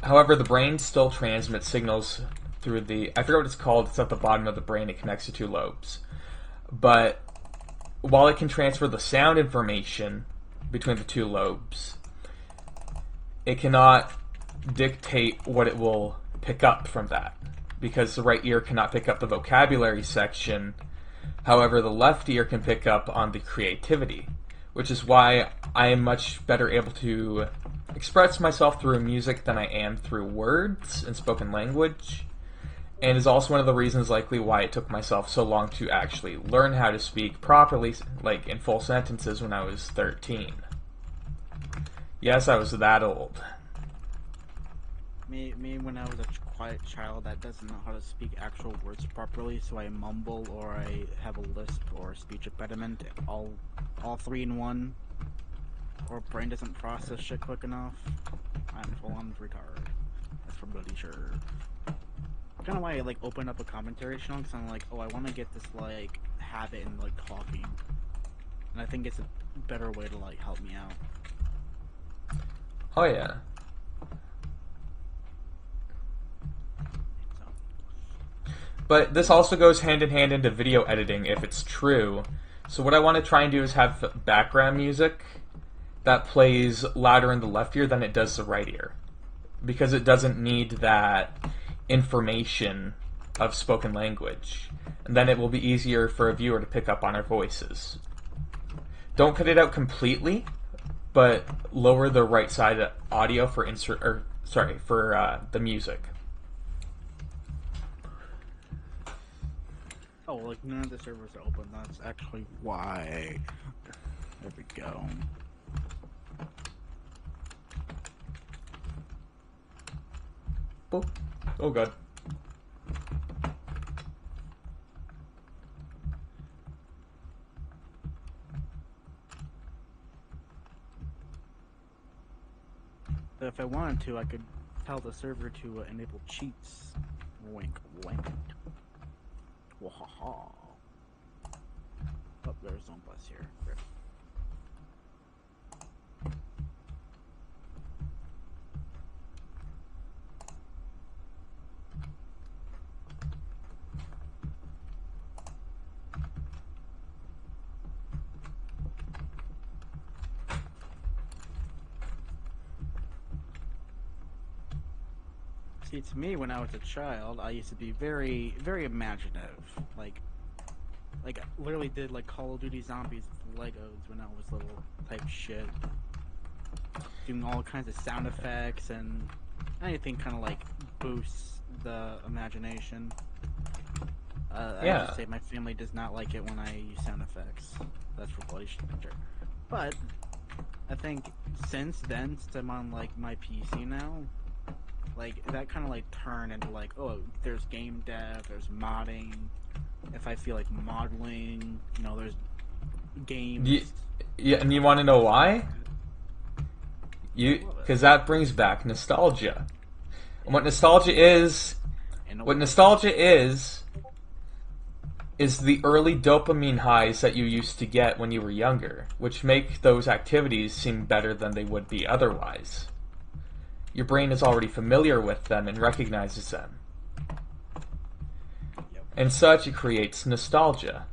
However, the brain still transmits signals through the... I forget what it's called. It's at the bottom of the brain. It connects the two lobes. But while it can transfer the sound information between the two lobes, it cannot dictate what it will pick up from that, because the right ear cannot pick up the vocabulary section. However, the left ear can pick up on the creativity, which is why I am much better able to express myself through music than I am through words and spoken language, and is also one of the reasons likely why it took myself so long to actually learn how to speak properly, like in full sentences, when I was 13. Yes, I was that old.
Me when I was a quiet child that doesn't know how to speak actual words properly, so I mumble or I have a lisp or speech impediment, all three in one, or brain doesn't process shit quick enough. I'm full on retard. That's for bloody sure. Kind of why I like open up a commentary channel, because I'm like, oh, I want to get this like habit in like talking, and I think it's a better way to like help me out.
Oh yeah. But this also goes hand in hand into video editing if it's true. So what I want to try and do is have background music that plays louder in the left ear than it does the right ear. Because it doesn't need that information of spoken language. And then it will be easier for a viewer to pick up on our voices. Don't cut it out completely, but lower the right side audio for the music.
Oh, like none of the servers are open. That's actually why. There we go.
Oh, oh god.
So if I wanted to, I could tell the server to enable cheats. Wink, wink. Wahaha. Oh, there's no bus here. Rip. See, to me, when I was a child, I used to be very, very imaginative. Like literally did like Call of Duty Zombies with Legos when I was little, type shit. Doing all kinds of sound effects and anything kind of like boosts the imagination. I have to say my family does not like it when I use sound effects. That's for bloody shit. But I think since then, since I'm on like my PC now, like that kind of like turned into like, oh, there's game dev, there's modding. If I feel like modeling, you know, there's games.
Yeah, and you want to know why? Because that brings back nostalgia. And what nostalgia is the early dopamine highs that you used to get when you were younger, which make those activities seem better than they would be otherwise. Your brain is already familiar with them and recognizes them. And such, it creates nostalgia,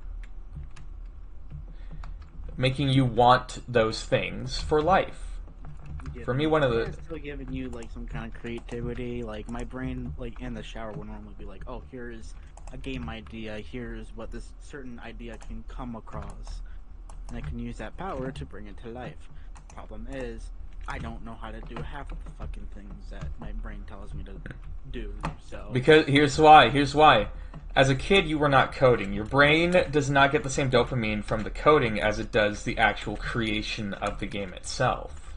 making you want those things for life. For me, one of the...
It's still giving you, like, some kind of creativity. Like, my brain, like, in the shower would normally be like, oh, here's a game idea, here's what this certain idea can come across. And I can use that power to bring it to life. Problem is, I don't know how to do half of the fucking things that my brain tells me to do, so...
Because, here's why. As a kid, you were not coding. Your brain does not get the same dopamine from the coding as it does the actual creation of the game itself.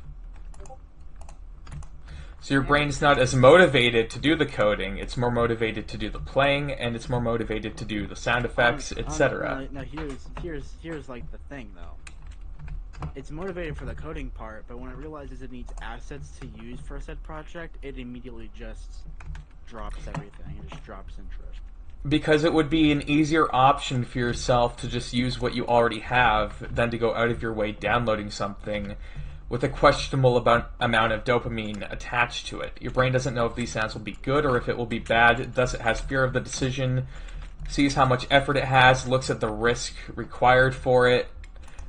So your brain's not as motivated to do the coding, it's more motivated to do the playing, and it's more motivated to do the sound effects, etc.
Now here's like the thing though. It's motivated for the coding part, but when it realizes it needs assets to use for a said project, it immediately just drops everything. It just drops interest.
Because it would be an easier option for yourself to just use what you already have than to go out of your way downloading something with a questionable amount of dopamine attached to it. Your brain doesn't know if these sounds will be good or if it will be bad, thus it has fear of the decision, sees how much effort it has, looks at the risk required for it,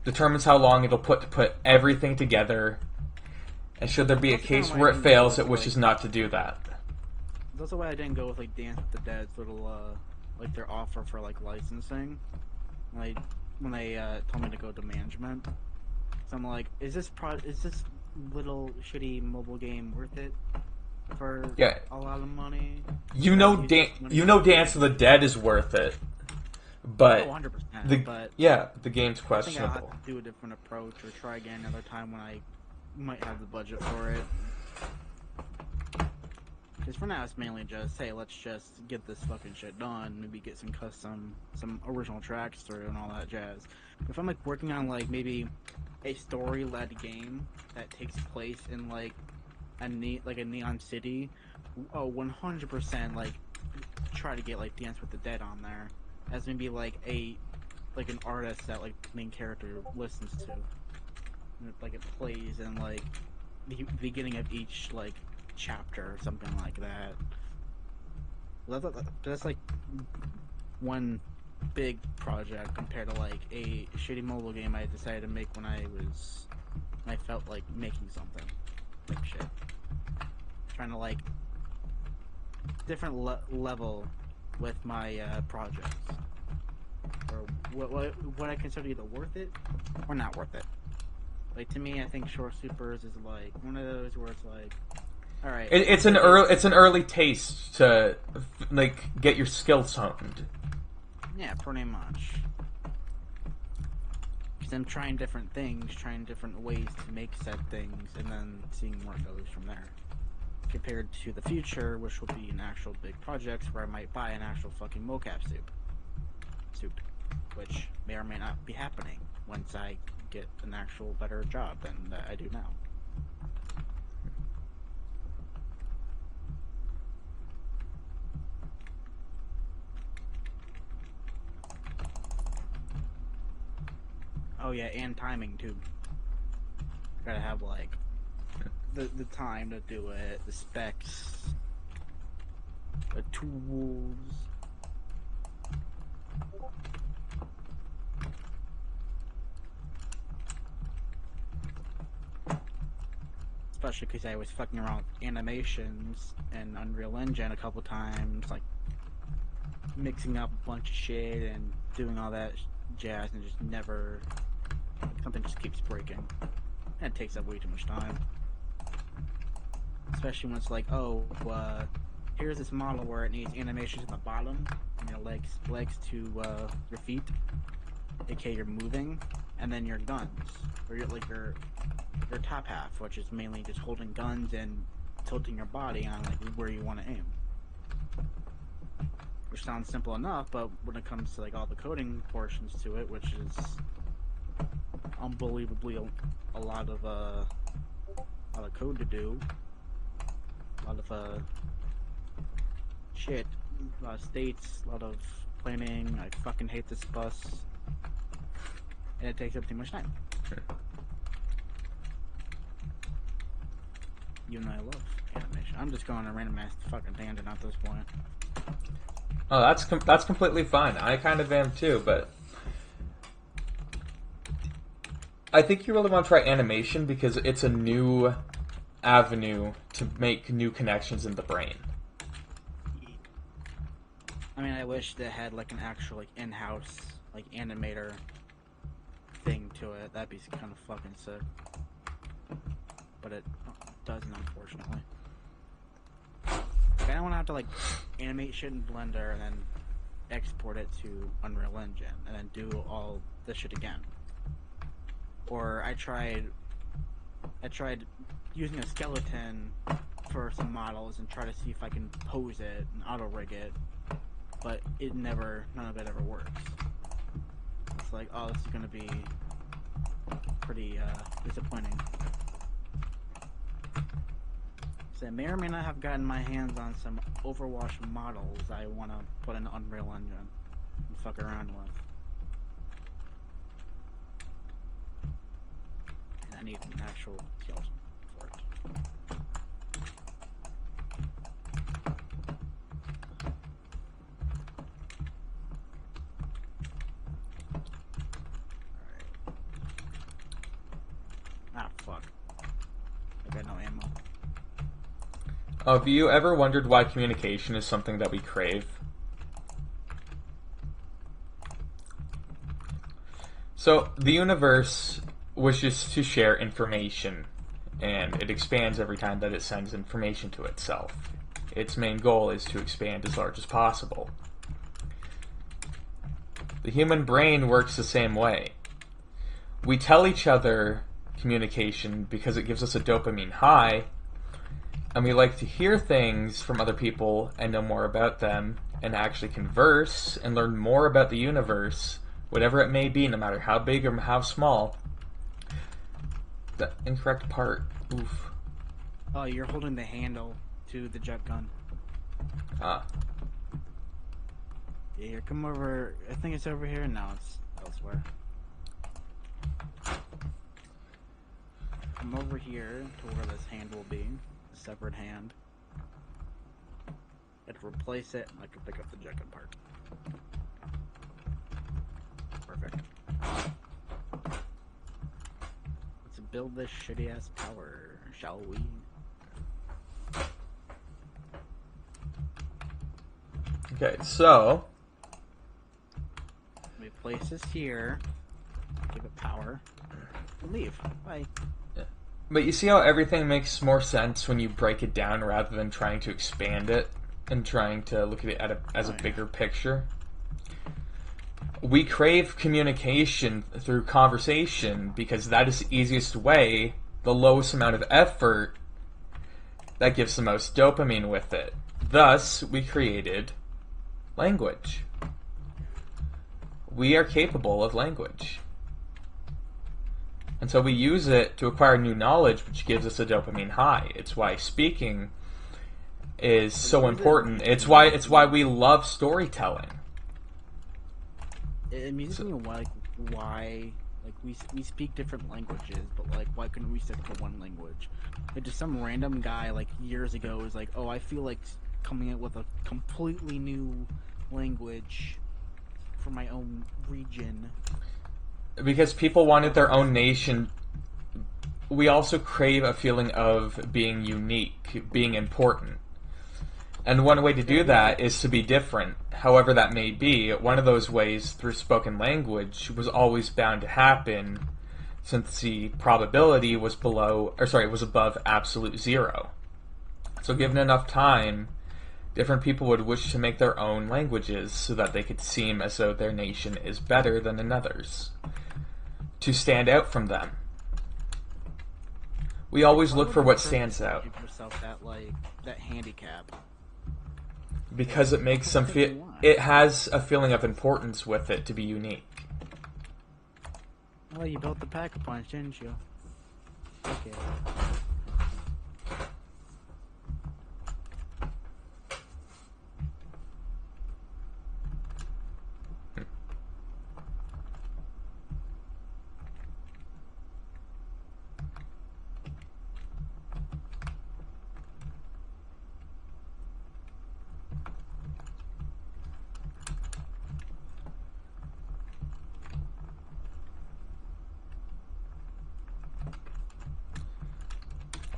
determines how long it'll put to put everything together, and should there be a case where it fails, it wishes not to do that.
That's why I didn't go with like Dance with the Dead's little like their offer for like licensing. Like when they told me to go to management, so I'm like, is this little shitty mobile game worth it for a lot of money?
You know Dance with the Dead is worth it, but
100%. But
the game's questionable.
I think I'll have to do a different approach or try again another time when I might have the budget for it. Because for now, it's mainly just, hey, let's just get this fucking shit done. Maybe get some original tracks through and all that jazz. If I'm like working on like maybe a story-led game that takes place in like a neon city, 100% like try to get like Dance with the Dead on there as maybe like an artist that like the main character listens to. Like it plays in like the beginning of each like chapter or something like that. That's like one big project compared to like a shitty mobile game I decided to make when I felt like making something like shit. Trying to like different level with my projects, or what I consider either worth it or not worth it. Like to me, I think Shore Supers is like one of those where it's like, all right,
It's an early taste to like get your skills honed.
Yeah, pretty much. Because I'm trying different things, trying different ways to make said things, and then seeing where it goes from there. Compared to the future, which will be an actual big project where I might buy an actual fucking mocap suit, which may or may not be happening once I get an actual better job than I do now. Oh yeah, and timing too. Gotta have like the time to do it, the specs, the tools. Especially because I was fucking around with animations and Unreal Engine a couple times, like mixing up a bunch of shit and doing all that jazz, and just never, something just keeps breaking. And it takes up way too much time. Especially when it's like, oh, here's this model where it needs animations in the bottom, and your legs to your feet, aka you're moving, and then your guns, or your top half, which is mainly just holding guns and tilting your body on like where you want to aim. Which sounds simple enough, but when it comes to like all the coding portions to it, which is unbelievably a lot of code to do, a lot of shit, a lot of states, a lot of planning. I fucking hate this bus, and it takes up too much time. Even though I love animation, I'm just going on a random ass fucking tangent at this point.
Oh, that's completely fine. I kind of am too, but I think you really want to try animation because it's a new avenue to make new connections in the brain.
I mean, I wish they had like an actual like in-house like animator thing to it. That'd be kind of fucking sick. But it doesn't, unfortunately. I don't want to have to like animate shit in Blender and then export it to Unreal Engine and then do all this shit again. Or I tried using a skeleton for some models and try to see if I can pose it and auto rig it, but none of it ever works. It's like, oh, this is gonna be pretty disappointing. So I may or may not have gotten my hands on some Overwatch models I want to put in Unreal Engine and fuck around with. And I need an actual skeleton for it. Alright. Ah, fuck. I got no ammo.
Have you ever wondered why communication is something that we crave? So, the universe wishes to share information, and it expands every time that it sends information to itself. Its main goal is to expand as large as possible. The human brain works the same way. We tell each other communication because it gives us a dopamine high, and we like to hear things from other people and know more about them and actually converse and learn more about the universe, whatever it may be, no matter how big or how small. The incorrect part. Oof.
Oh, you're holding the handle to the jet gun.
Ah.
Yeah, here, come over. I think it's over here. No, it's elsewhere. Come over here to where this hand will be. A severed hand. I have to replace it, and I can pick up the jet gun part. Perfect. Let's build this shitty ass tower, shall we?
Okay, so
We place this here, give it power, and leave. Bye.
but you see how everything makes more sense when you break it down rather than trying to expand it and trying to look at it as a bigger picture? We crave communication through conversation because that is the easiest way, the lowest amount of effort, that gives the most dopamine with it. Thus, we created language. We are capable of language. And so we use it to acquire new knowledge, which gives us a dopamine high. It's why speaking is so important. It's why we love storytelling.
It amuses me why we speak different languages, but like why couldn't we stick to one language? Like just some random guy like years ago was like, oh, I feel like coming up with a completely new language for my own region.
Because people wanted their own nation. We also crave a feeling of being unique, being important. And one way to do that is to be different, however that may be. One of those ways through spoken language was always bound to happen since the probability was was above absolute zero. So given enough time, different people would wish to make their own languages so that they could seem as though their nation is better than another's, to stand out from them. We always look for what stands out.
Give yourself that handicap.
Because it makes them feel. It has a feeling of importance with it to be unique.
Well, you built the Pack-a-Punch, didn't you? Okay.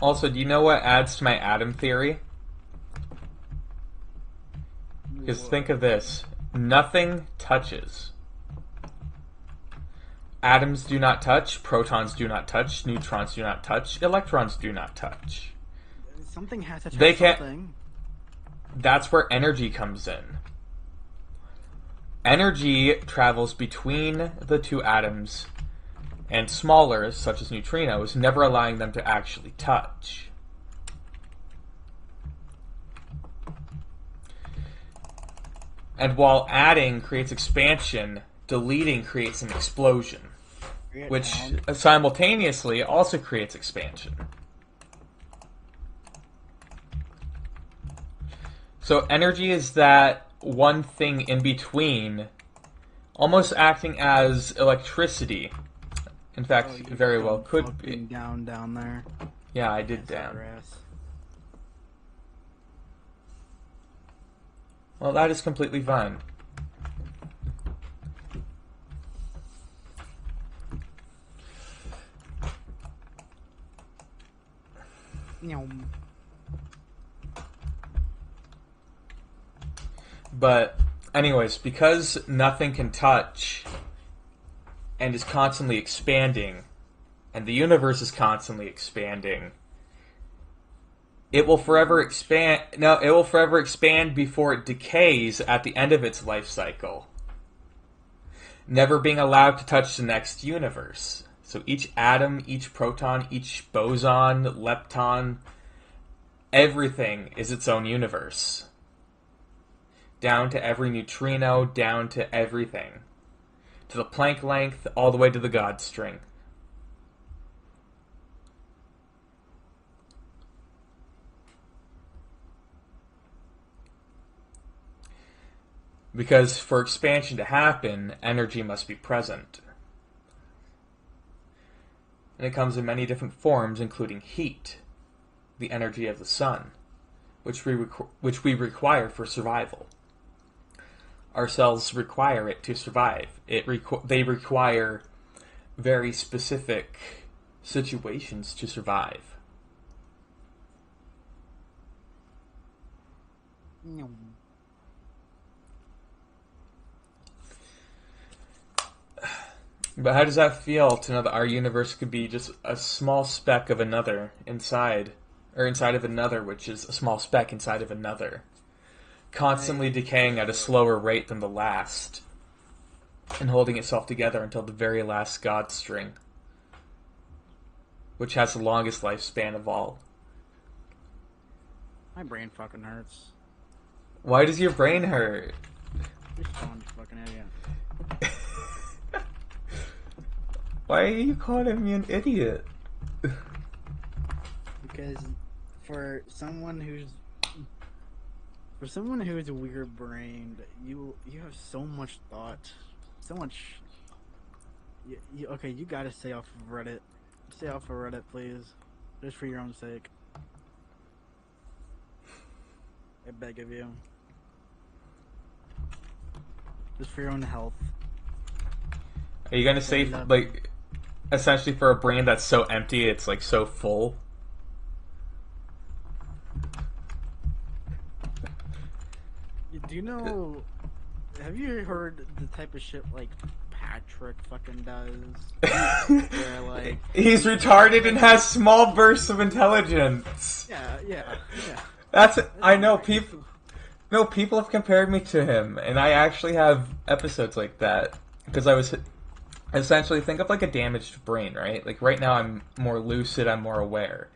Also, do you know what adds to my atom theory? Because think of this. Nothing touches. Atoms do not touch, protons do not touch, neutrons do not touch, electrons do not touch.
Something has to touch
They can't.
something.
That's where energy comes in. Energy travels between the two atoms and smaller, such as neutrinos, never allowing them to actually touch. And while adding creates expansion, deleting creates an explosion, which simultaneously also creates expansion. So energy is that one thing in between, almost acting as electricity. In fact, very well could be.
Down there.
Yeah, I did down. Well, that is completely fine. But, anyways, because nothing can touch and is constantly expanding, and the universe is constantly expanding, it will forever expand. No, it will forever expand before it decays at the end of its life cycle, never being allowed to touch the next universe. So each atom, each proton, each boson, lepton, everything is its own universe. Down to every neutrino, down to everything. To the Planck length, all the way to the God string. Because for expansion to happen, energy must be present. And it comes in many different forms, including heat, the energy of the sun, which we require for survival. Our cells require it to survive. They require very specific situations to survive.
No.
But how does that feel to know that our universe could be just a small speck of another inside, or inside of another, which is a small speck inside of another, constantly decaying at a slower rate than the last, and holding itself together until the very last God string, which has the longest lifespan of all.
My brain fucking hurts.
Why does your brain hurt?
You're calling fucking idiot.
Why are you calling me an idiot?
Because for someone who's weird brained, you have so much thought, so much. Okay, you gotta stay off of Reddit. Stay off of Reddit, please, just for your own sake. I beg of you. Just for your own health.
Are you gonna say, like, essentially for a brain that's so empty, it's like so full?
Do you know? Have you heard the type of shit like Patrick fucking does? Where like
he's retarded and has small bursts of intelligence.
Yeah.
That's I know people. No, people have compared me to him, and I actually have episodes like that because I was essentially think of like a damaged brain, right? Like right now, I'm more lucid, I'm more aware.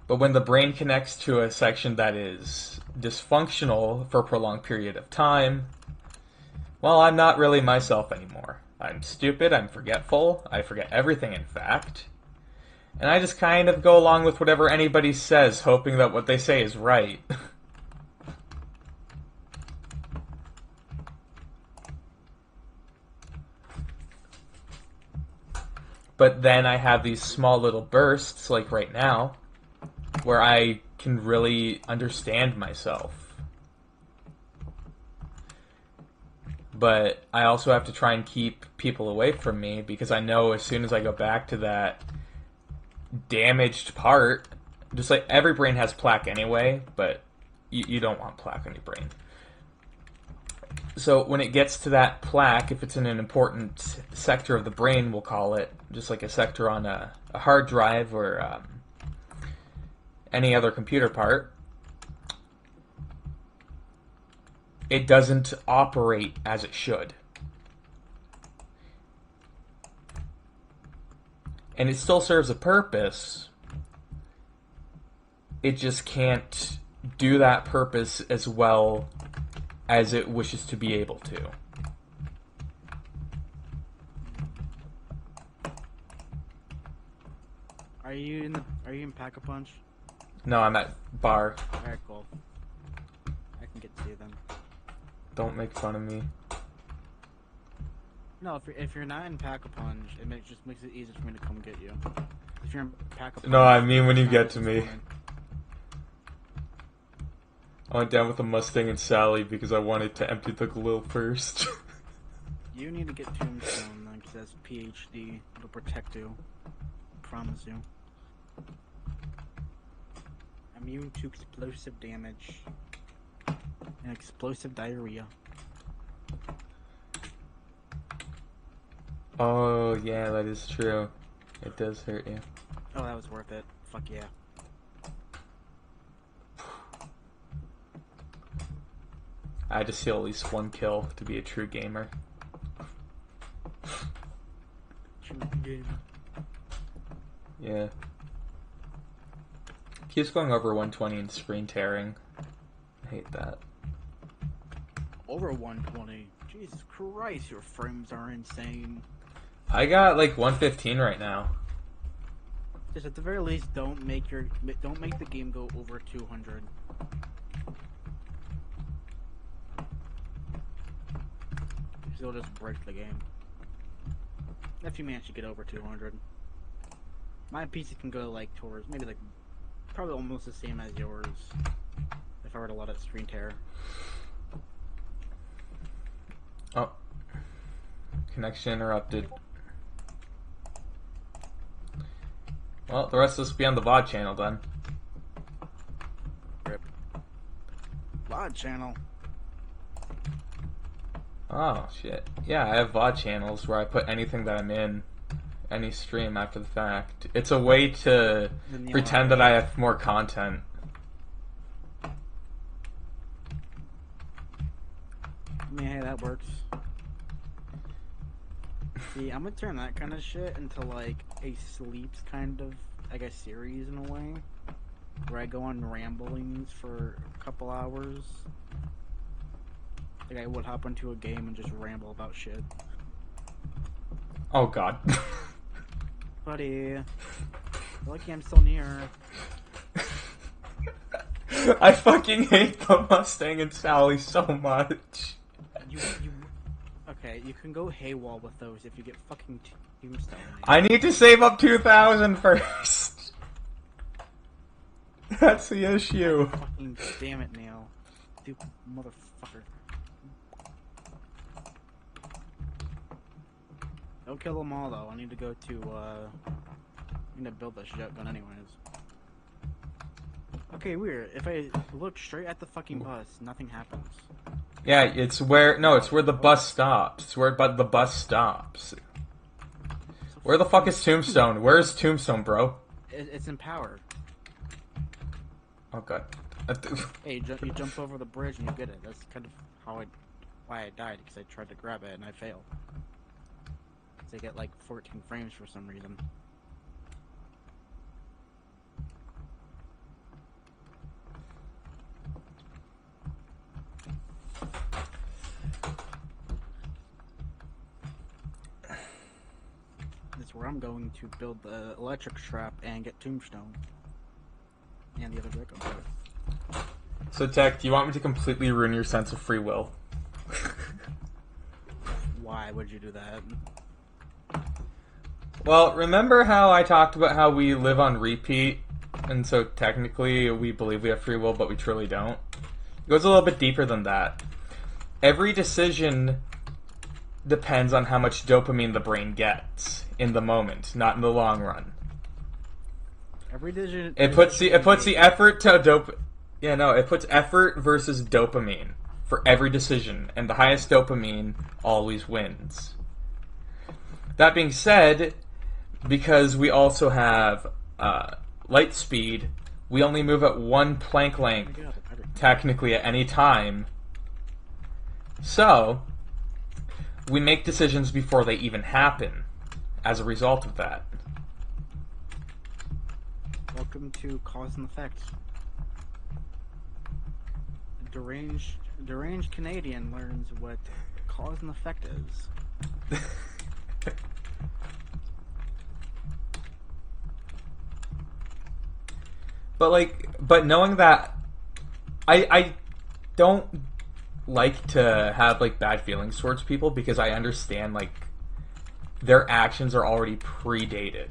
But when the brain connects to a section that is dysfunctional for a prolonged period of time, well, I'm not really myself anymore. I'm stupid, I'm forgetful, I forget everything, in fact. And I just kind of go along with whatever anybody says, hoping that what they say is right. But then I have these small little bursts, like right now, where I can really understand myself. But I also have to try and keep people away from me because I know as soon as I go back to that damaged part, just like every brain has plaque anyway, but you don't want plaque on your brain. So when it gets to that plaque, if it's in an important sector of the brain, we'll call it, just like a sector on a hard drive or any other computer part, it doesn't operate as it should. And it still serves a purpose. It just can't do that purpose as well as it wishes to be able to.
Are you in Pack-a-Punch?
No, I'm at bar.
Alright, cool. I can get to you then.
Don't make fun of me.
No, if you're not in Pack-a-Punch, just makes it easier for me to come get you. If you're in Pack-a-Punch...
No, I mean when you get to me. I went down with a Mustang and Sally because I wanted to empty the glue first.
You need to get Tombstone then, because that's PhD. It'll protect you. I promise you. Immune to explosive damage. And explosive diarrhea.
Oh, yeah, that is true. It does hurt you.
Oh, that was worth it. Fuck yeah.
I had to steal at least one kill to be a true gamer. Yeah. Keeps going over 120 and screen tearing. I hate that.
Over 120. Jesus Christ, your frames are insane.
I got like 115 right now.
Just at the very least, don't make the game go over 200. It'll just break the game. If you manage to get over 200. My PC can go like towards maybe like probably almost the same as yours. If I were to let it screen tear.
Oh. Connection interrupted. Well, the rest of us will be on the VOD channel then.
Rip. VOD channel.
Oh, shit. Yeah, I have VOD channels where I put anything that I'm in, any stream after the fact. It's a way to pretend that I have more content.
I mean, hey, that works. See, I'm gonna turn that kind of shit into like a sleeps kind of, I guess, series in a way, where I go on ramblings for a couple hours. Like I would hop into a game and just ramble about shit.
Oh god.
Buddy, lucky I'm still near.
I fucking hate the Mustang and Sally so much.
Okay, you can go haywall with those if you get fucking tombstone.
I need to save up 2,000 first. That's the issue.
Fucking damn it, Neil. You motherfucker. Don't kill them all though. I need to go to I need to build this shotgun anyways. Okay, weird. If I look straight at the fucking bus, nothing happens.
Yeah, it's where the bus stops. It's where the bus stops. Where the fuck is Tombstone? Where is Tombstone, bro?
It's in power.
Oh god.
Hey, you jump over the bridge and you get it. That's kind of why I died, because I tried to grab it and I failed. Because I get like 14 frames for some reason. That's where I'm going to build the electric trap and get Tombstone. And the other Draco part.
So, Tech, do you want me to completely ruin your sense of free will?
Why would you do that?
Well, remember how I talked about how we live on repeat, and so technically we believe we have free will, but we truly don't? It goes a little bit deeper than that. Every decision depends on how much dopamine the brain gets in the moment, not in the long run.
Every decision.
It puts the effort to it puts effort versus dopamine for every decision, and the highest dopamine always wins. That being said, because we also have light speed, we only move at one Planck length, technically at any time. So, we make decisions before they even happen, as a result of that.
Welcome to Cause and Effect. Deranged Canadian learns what cause and effect is.
But knowing that, I don't like to have like bad feelings towards people, because I understand like their actions are already predated.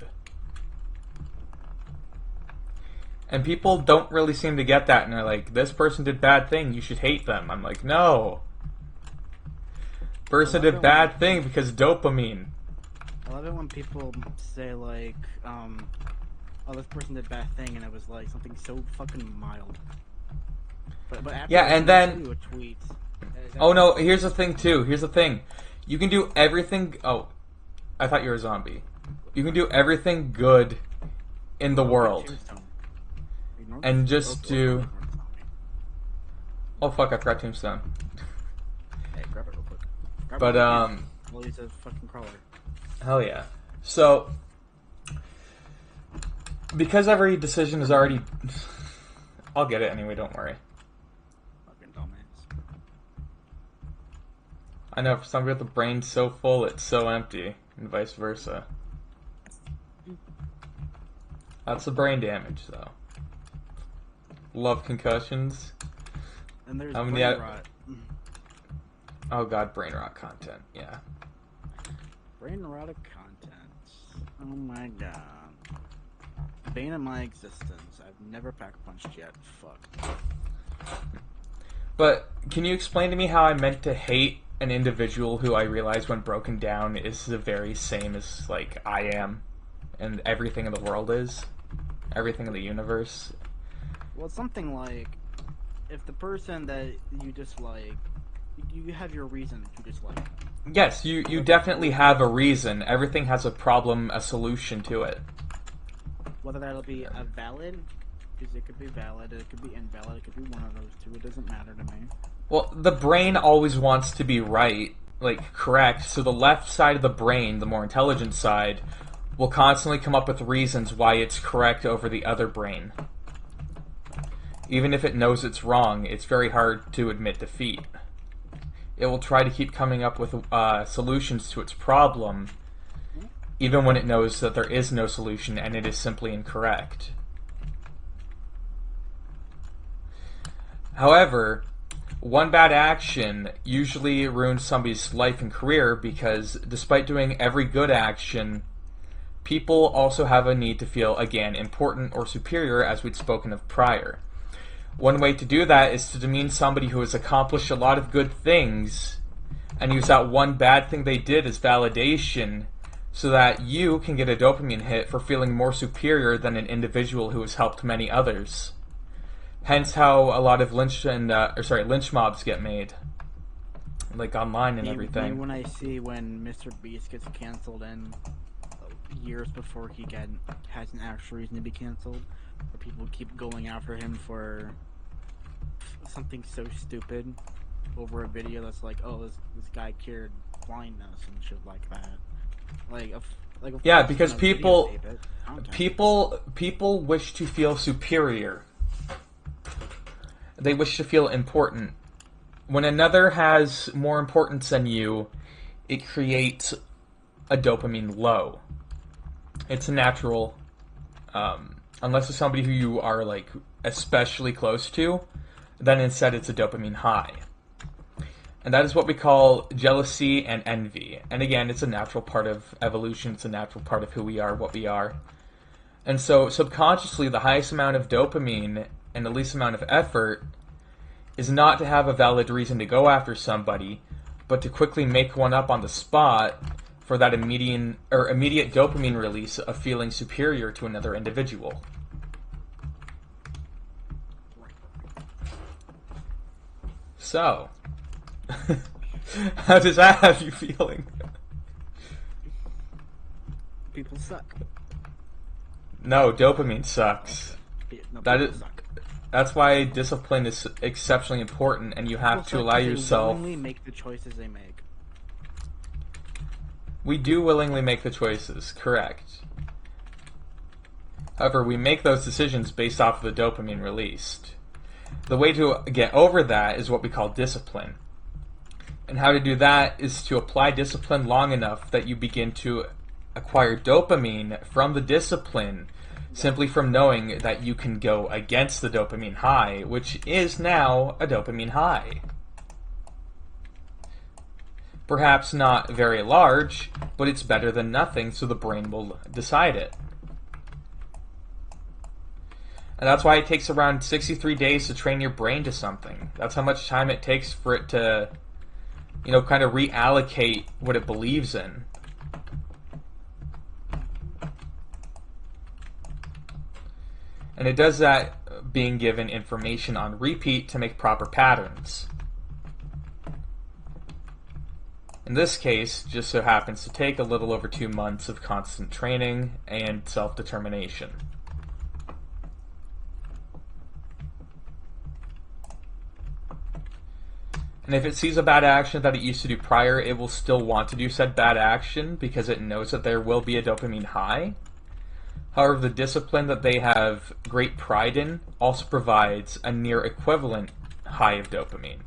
And people don't really seem to get that, and they're like, this person did bad thing, you should hate them. I'm like, no. Person did bad thing because dopamine.
I love it when people say like, oh, this person did bad thing, and it was like something so fucking mild. But after
yeah, and then...
a tweet,
oh no, here's the thing too. Here's the thing. You can do everything... Oh, I thought you were a zombie. You can do everything good in the world. And just do... Oh fuck, I forgot Tombstone.
Hey, grab it real quick.
But,
We'll use a fucking crawler.
Hell yeah. So... because every decision is already... I'll get it anyway, don't worry.
Fucking dumbass.
I know, for some people the brain's so full it's so empty, and vice versa. That's the brain damage, though. Love concussions.
And there's
How
brain
many
rot.
Oh god, brain rot content, yeah.
Brain rotted content. Oh my god. Bane of my existence. I've never pack punched yet. Fuck.
But can you explain to me how I meant to hate an individual who I realize when broken down is the very same as, like, I am and everything in the world is? Everything in the universe?
Well, it's something like, if the person that you dislike, you have your reason that you dislike them.
Yes, you definitely have a reason. Everything has a problem, a solution to it.
Whether that'll be a valid, because it could be valid, it could be invalid, it could be one of those two, it doesn't matter to me.
Well, the brain always wants to be right, like, correct, so the left side of the brain, the more intelligent side, will constantly come up with reasons why it's correct over the other brain. Even if it knows it's wrong, it's very hard to admit defeat. It will try to keep coming up with solutions to its problem, even when it knows that there is no solution and it is simply incorrect. However, one bad action usually ruins somebody's life and career because despite doing every good action, people also have a need to feel, again, important or superior, as we'd spoken of prior. One way to do that is to demean somebody who has accomplished a lot of good things and use that one bad thing they did as validation so that you can get a dopamine hit for feeling more superior than an individual who has helped many others. Hence how a lot of lynch mobs get made, like online and everything.
When I see when Mr. Beast gets canceled and years before he has an actual reason to be canceled, where people keep going after him for something so stupid over a video that's like, oh, this guy cured blindness and shit like that.
Yeah, because people wish to feel superior. They wish to feel important. When another has more importance than you, it creates a dopamine low. It's a natural, unless it's somebody who you are, like, especially close to, then instead it's a dopamine high. And that is what we call jealousy and envy. And again, it's a natural part of evolution. It's a natural part of who we are, what we are. And so subconsciously, the highest amount of dopamine and the least amount of effort is not to have a valid reason to go after somebody, but to quickly make one up on the spot for that immediate dopamine release of feeling superior to another individual. So, how does that have you feeling?
People suck.
No, dopamine sucks.
No,
That
suck.
That's why discipline is exceptionally important, and you have to allow yourself...
They willingly make the choices they make.
We do willingly make the choices, correct. However, we make those decisions based off of the dopamine released. The way to get over that is what we call discipline. And how to do that is to apply discipline long enough that you begin to acquire dopamine from the discipline, simply from knowing that you can go against the dopamine high, which is now a dopamine high. Perhaps not very large, but it's better than nothing, so the brain will decide it. And that's why it takes around 63 days to train your brain to something. That's how much time it takes for it to, kind of reallocate what it believes in. And it does that being given information on repeat to make proper patterns. In this case, just so happens to take a little over 2 months of constant training and self-determination. And if it sees a bad action that it used to do prior, it will still want to do said bad action because it knows that there will be a dopamine high. However, the discipline that they have great pride in also provides a near equivalent high of dopamine,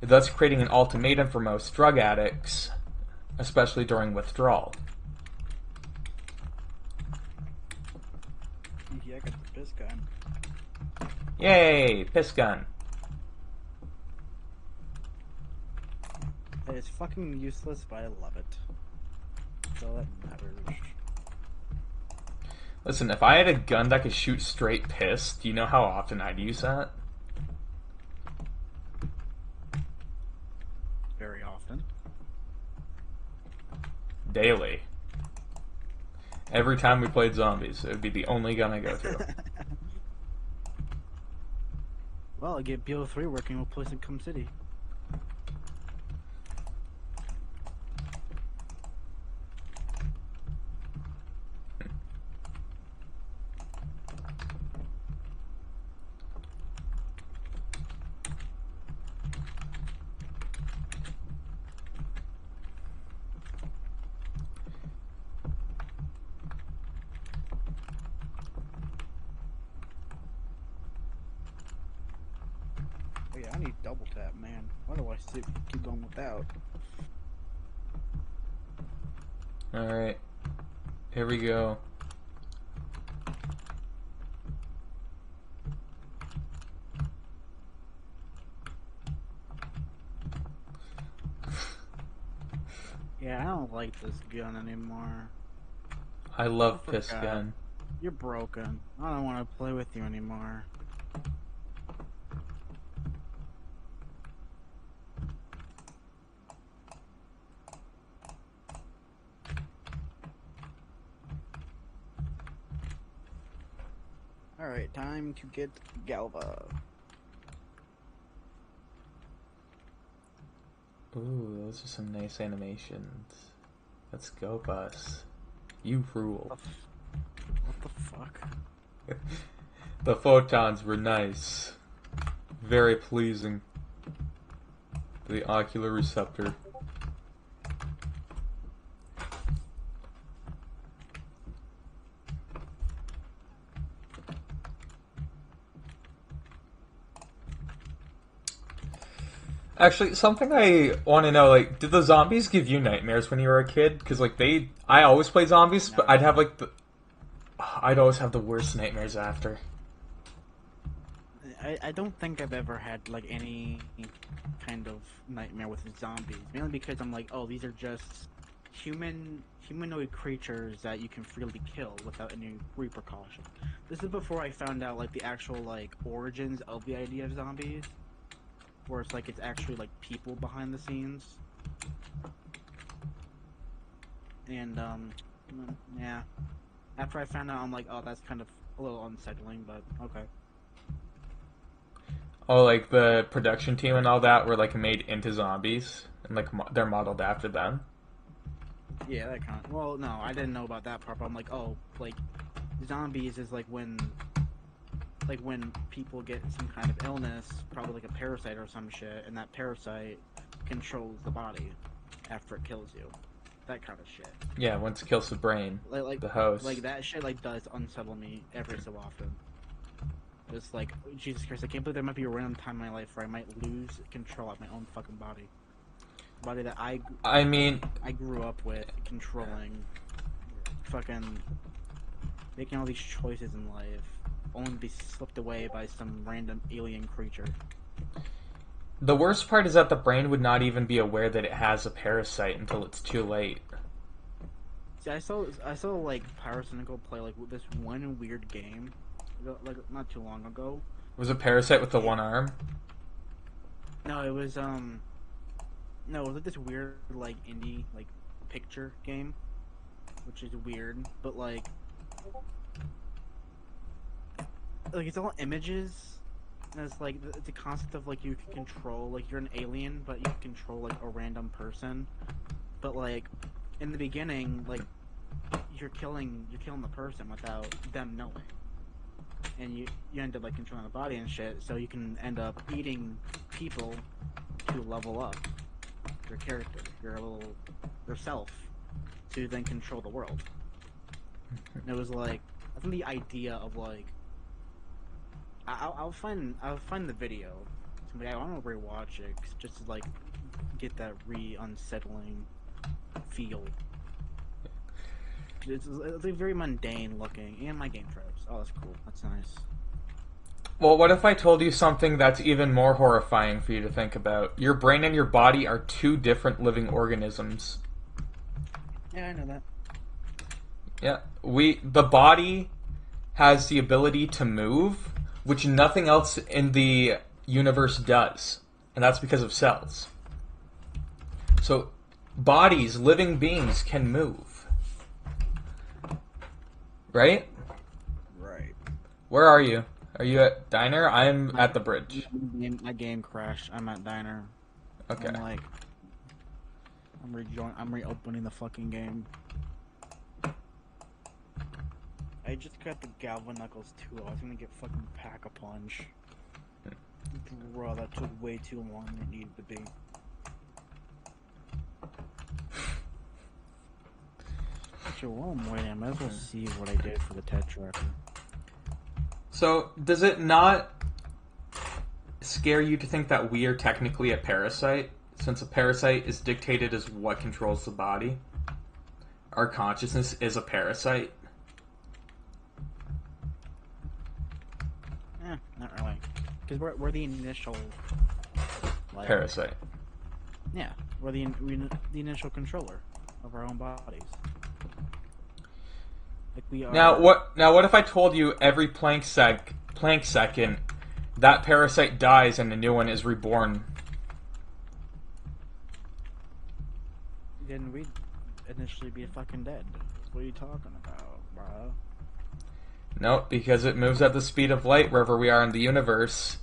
thus creating an ultimatum for most drug addicts, especially during withdrawal.
Yeah, I got the piss gun.
Yay! Piss gun.
It's fucking useless, but I love it. That's all that matters.
Listen, if I had a gun that could shoot straight piss, do you know how often I'd use that?
Very often.
Daily. Every time we played zombies, it would be the only gun I go to.
Well, I get BO3 working, we'll play some Cum City. Oh yeah, I need double tap, man. Why do I keep going without?
Alright. Here we go.
Yeah, I don't like this gun anymore.
I love
I
piss
forgot.
gun.
You're broken. I don't want to play with you anymore. Alright, time to get Galva.
Ooh, those are some nice animations. Let's go, Bus. You rule.
What the fuck?
The photons were nice. Very pleasing. The ocular receptor. Actually, something I want to know, like, did the zombies give you nightmares when you were a kid? Because, like, I always played zombies, but I'd have, like, I'd always have the worst nightmares after.
I don't think I've ever had like any kind of nightmare with zombies. Mainly because I'm like, oh, these are just humanoid creatures that you can freely kill without any repercussion. This is before I found out like the actual like origins of the idea of zombies, where it's like it's actually like people behind the scenes. And yeah. After I found out, I'm like, oh, that's kind of a little unsettling, but okay.
Oh, like, the production team and all that were, like, made into zombies, and, like, they're modeled after them.
Yeah, that kind of. Well, no, I didn't know about that part. But I'm like, oh, like zombies is like when people get some kind of illness, probably like a parasite or some shit, and that parasite controls the body after it kills you. That kind of shit.
Yeah, once it kills the brain, the host.
Like that shit like does unsettle me every so often. Just like, Jesus Christ, I can't believe there might be a random time in my life where I might lose control of my own fucking body. Body that
I mean,
I grew up with, controlling, fucking making all these choices in life, only to be slipped away by some random alien creature.
the worst part is that the brain would not even be aware that it has a parasite until it's too late.
See, I saw like Pyrocynical play like this one weird game, like not too long ago.
Was a parasite with the one arm?
No, it was no, it was like this weird like indie like picture game, which is weird, but like it's all images. And it's like the concept of like you can control like you're an alien, but you can control like a random person. But like in the beginning, like you're killing the person without them knowing, and you end up like controlling the body and shit. So you can end up eating people to level up your character, yourself, to then control the world. And it was like I think the idea of like, I'll find the video. I want to rewatch it just to like get that unsettling feel. It's like very mundane looking, and my game froze. Oh, that's cool. That's nice.
Well, what if I told you something that's even more horrifying for you to think about? Your brain and your body are two different living organisms.
Yeah, I know that.
Yeah, the body has the ability to move, which nothing else in the universe does, and that's because of cells. So, bodies, living beings, can move. Right?
Right.
Where are you? Are you at Diner? I'm at the bridge.
My game crashed. I'm at Diner.
Okay.
I'm reopening the fucking game. I just got the Galva Knuckles 2. I was gonna get fucking Pack-a-Punch. Bro, that took way too long than it needed to be. Actually, while I'm waiting, I might as well see what I did for the TED tracker.
So, does it not scare you to think that we are technically a parasite? Since a parasite is dictated as what controls the body? Our consciousness is a parasite?
Not really. Because we're the initial... like,
Parasite.
Yeah, we're the initial controller of our own bodies. Like we are...
Now what if I told you every plank second that parasite dies and a new one is reborn?
Then we'd initially be fucking dead. What are you talking about, bro?
No, because it moves at the speed of light wherever we are in the universe.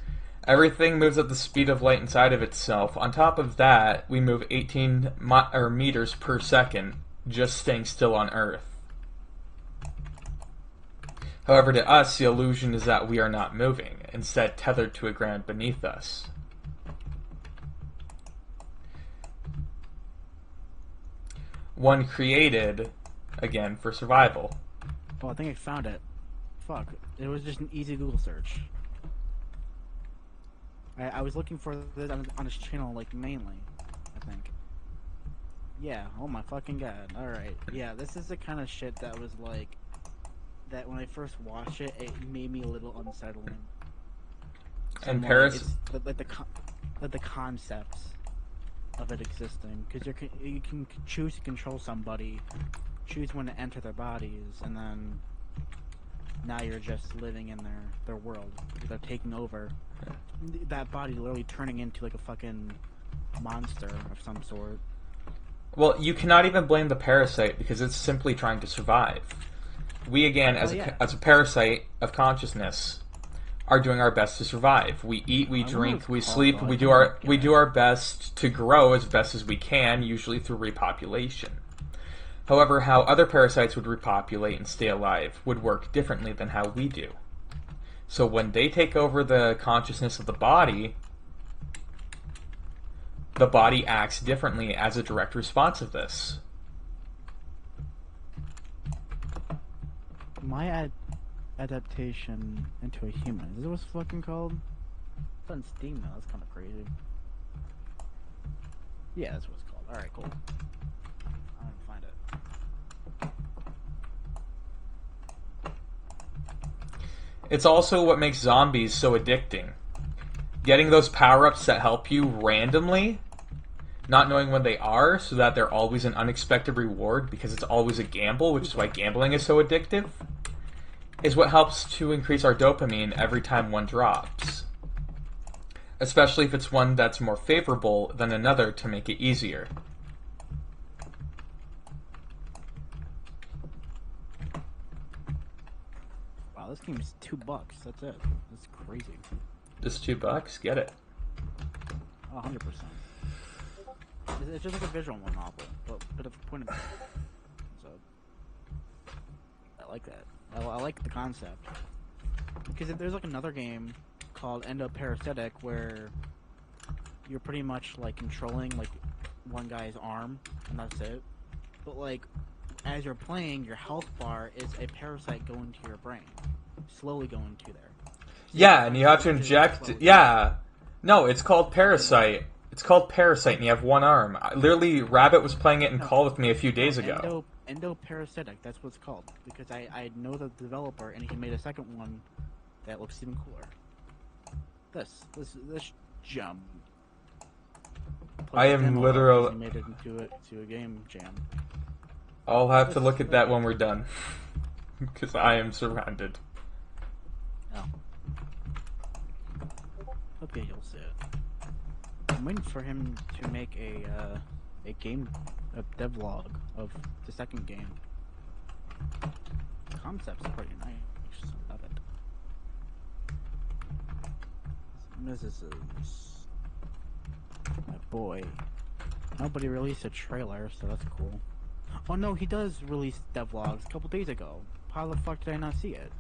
Everything moves at the speed of light inside of itself. On top of that, we move 18 meters per second, just staying still on Earth. However, to us, the illusion is that we are not moving, instead tethered to a ground beneath us. One created, again, for survival.
Oh, I think I found it. Fuck. It was just an easy Google search. I was looking for this on his channel, like, mainly, I think. Yeah, oh my fucking god. Alright. Yeah, this is the kind of shit that was, like, that when I first watched it, it made me a little unsettling. So
And
the concepts of it existing. Because you can choose to control somebody, choose when to enter their bodies, and then now you're just living in their world. They're taking over. That body literally turning into like a fucking monster of some sort.
Well, you cannot even blame the parasite because it's simply trying to survive. We, again, as a parasite of consciousness, are doing our best to survive. We eat, we drink, we sleep, we do our best to grow as best as we can, usually through repopulation. However, how other parasites would repopulate and stay alive would work differently than how we do. So when they take over the consciousness of the body acts differently as a direct response of this.
My adaptation into a human. Is this what it's fucking called? It's on Steam now. That's kind of crazy. Yeah, that's what it's called. Alright, cool. I'm gonna find it.
It's also what makes zombies so addicting. Getting those power-ups that help you randomly, not knowing when they are, so that they're always an unexpected reward because it's always a gamble, which is why gambling is so addictive, is what helps to increase our dopamine every time one drops. Especially if it's one that's more favorable than another to make it easier.
Wow, this game is $2. That's it. That's crazy.
Just $2? Get it.
Oh, 100%. It's just like a visual novel, but a bit of a point of view. So, I like that. I like the concept. Because if there's like another game called Endoparasitic where you're pretty much like controlling like one guy's arm and that's it. But like as you're playing, your health bar is a parasite going to your brain, slowly going to there. So
Yeah, and you have to
punch
inject.
slowly.
Yeah, no, it's called Parasite. It's called Parasite, and you have one arm. Literally, Rabbit was playing it in
No,
call with me a few
no,
days ago.
endoparasitic. That's what it's called because I know the developer and he made a second one that looks even cooler. This jump.
I am literal.
He made it into a game jam.
I'll have to look at that when we're done, because I am surrounded.
Oh. Okay, you'll see it. I'm waiting for him to make a devlog of the second game. The concept's pretty nice. I love it. This is my boy. Nobody released a trailer, so that's cool. Oh no, he does release devlogs a couple days ago. How the fuck did I not see it?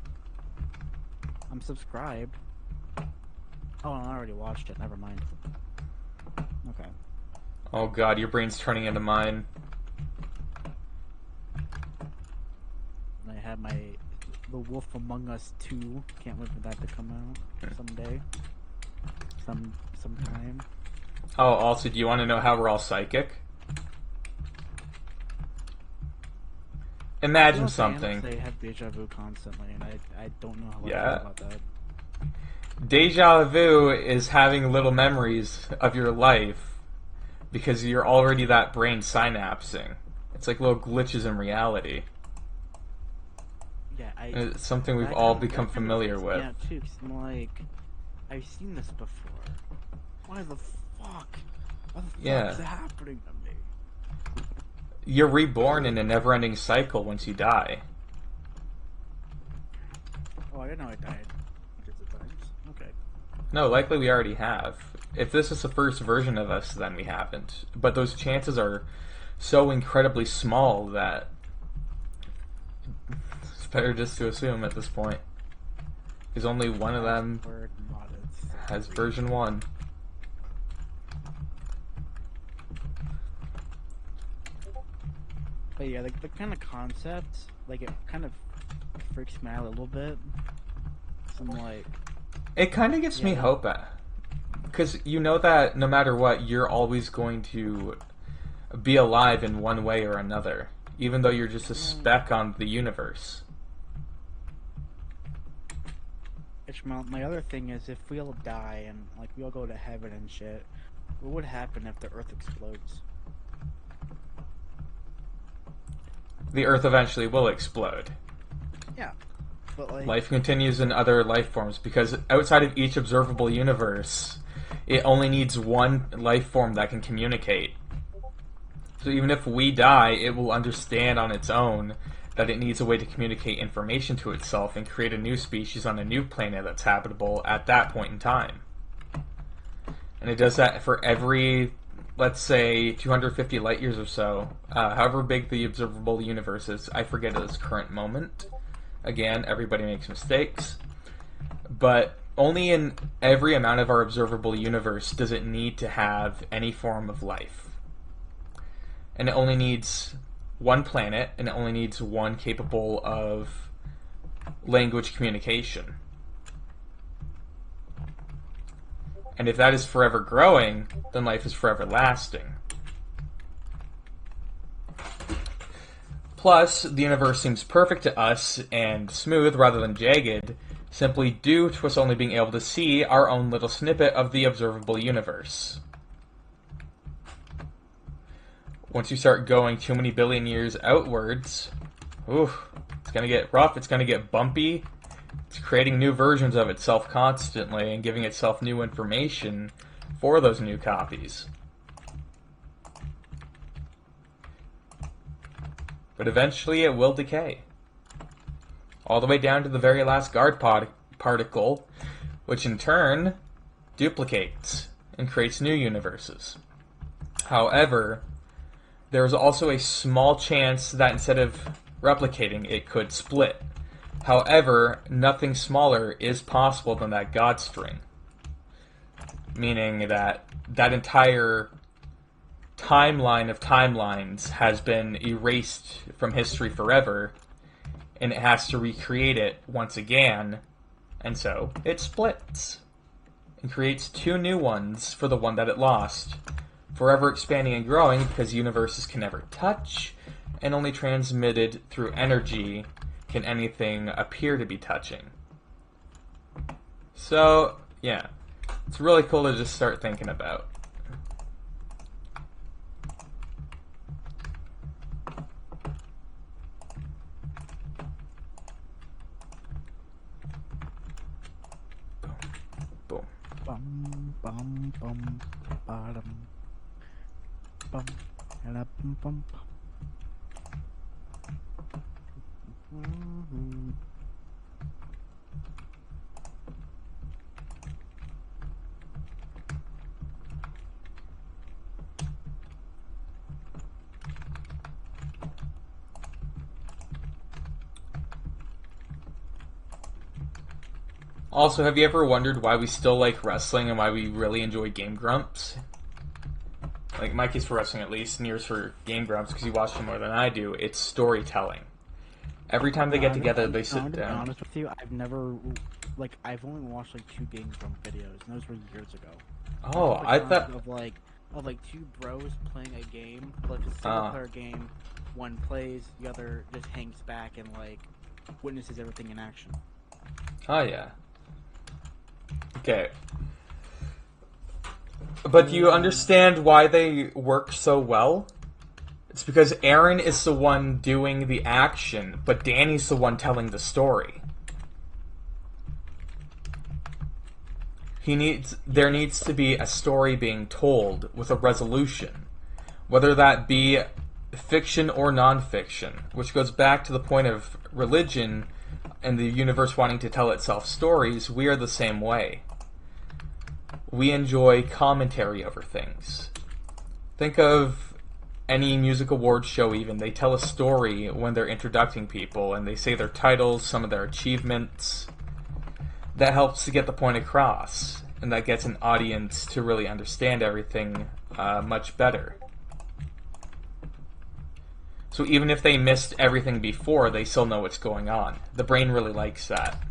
I'm subscribed. Oh, I already watched it. Never mind. Okay.
Oh god, your brain's turning into mine.
I have my The Wolf Among Us 2. Can't wait for that to come out someday. Sometime.
Oh, also, do you want to know how we're all psychic? Imagine something.
They have deja vu constantly, and I don't know how I feel
Yeah.
about that.
Deja vu is having little memories of your life because you're already that brain synapsing. It's like little glitches in reality.
Yeah,
And it's something we've all become familiar with.
Yeah, too, 'cause I'm like, I've seen this before. Why the fuck? What the
Yeah.
fuck is happening to me?
You're reborn in a never-ending cycle once you die.
Oh, I didn't know I died hundreds of times. Okay.
No, likely we already have. If this is the first version of us, then we haven't. But those chances are so incredibly small that it's better just to assume at this point. Because only one of them
Word modded.
has version 1.
But yeah, the kind of concept, like, it kind of freaks me out a little bit. So I'm like,
It kind of gives me
Yeah.
hope, because you know that no matter what, you're always going to be alive in one way or another, even though you're just a speck on the universe.
my other thing is, if we all die and, like, we all go to heaven and shit, what would happen if the Earth explodes?
The Earth eventually will explode.
Yeah. But, like,
Life continues in other life forms, because outside of each observable universe, it only needs one life form that can communicate. So even if we die, it will understand on its own that it needs a way to communicate information to itself and create a new species on a new planet that's habitable at that point in time. And it does that for every, let's say, 250 light years or so, however big the observable universe is. I forget at this current moment. Again, everybody makes mistakes. But only in every amount of our observable universe does it need to have any form of life. And it only needs one planet, and it only needs one capable of language communication. And if that is forever growing, then life is forever lasting. Plus, the universe seems perfect to us and smooth rather than jagged, simply due to us only being able to see our own little snippet of the observable universe. Once you start going too many billion years outwards, it's going to get rough, it's going to get bumpy. It's creating new versions of itself constantly and giving itself new information for those new copies. But eventually it will decay. All the way down to the very last guard particle, which in turn duplicates and creates new universes. However, there is also a small chance that instead of replicating, it could split. However, nothing smaller is possible than that God string. Meaning that that entire timeline of timelines has been erased from history forever, and it has to recreate it once again, and so it splits and creates two new ones for the one that it lost, forever expanding and growing because universes can never touch, and only transmitted through energy can anything appear to be touching. So, yeah, it's really cool to just start thinking about. Boom.
Bum bum bum bottom bum and a bum bum bum.
Also, have you ever wondered why we still like wrestling and why we really enjoy Game Grumps? Like, my case for wrestling at least, and yours for Game Grumps, because you watch them more than I do, it's storytelling. Every time they get together, they sit
To be
down.
honest with you, I've only watched like 2 Games from videos, and those were years ago.
Oh, I thought...
of like 2 bros playing a game, like a single player game. One plays, the other just hangs back and like witnesses everything in action.
Oh, yeah. Okay. But do you understand why they work so well? It's because Aaron is the one doing the action, but Danny's the one telling the story. There needs to be a story being told with a resolution, whether that be fiction or non-fiction, which goes back to the point of religion and the universe wanting to tell itself stories. We are the same way. We enjoy commentary over things. Think of any music awards show even. They tell a story when they're introducing people, and they say their titles, some of their achievements. That helps to get the point across, and that gets an audience to really understand everything much better. So even if they missed everything before, they still know what's going on. The brain really likes that.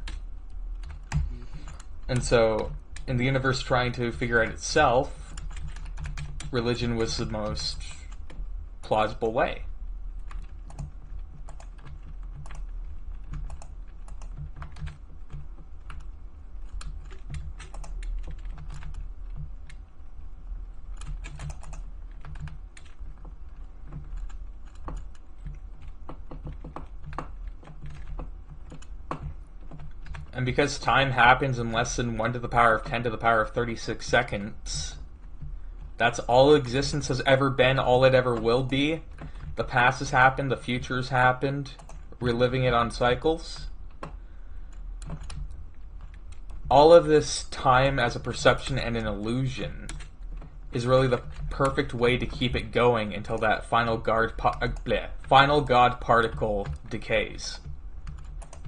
And so, in the universe trying to figure out itself, religion was the most plausible way. And because time happens in less than 1 to the power of 10 to the power of 36 seconds, that's all existence has ever been, all it ever will be. The past has happened, the future has happened, reliving it on cycles. All of this time as a perception and an illusion is really the perfect way to keep it going until that final God particle decays.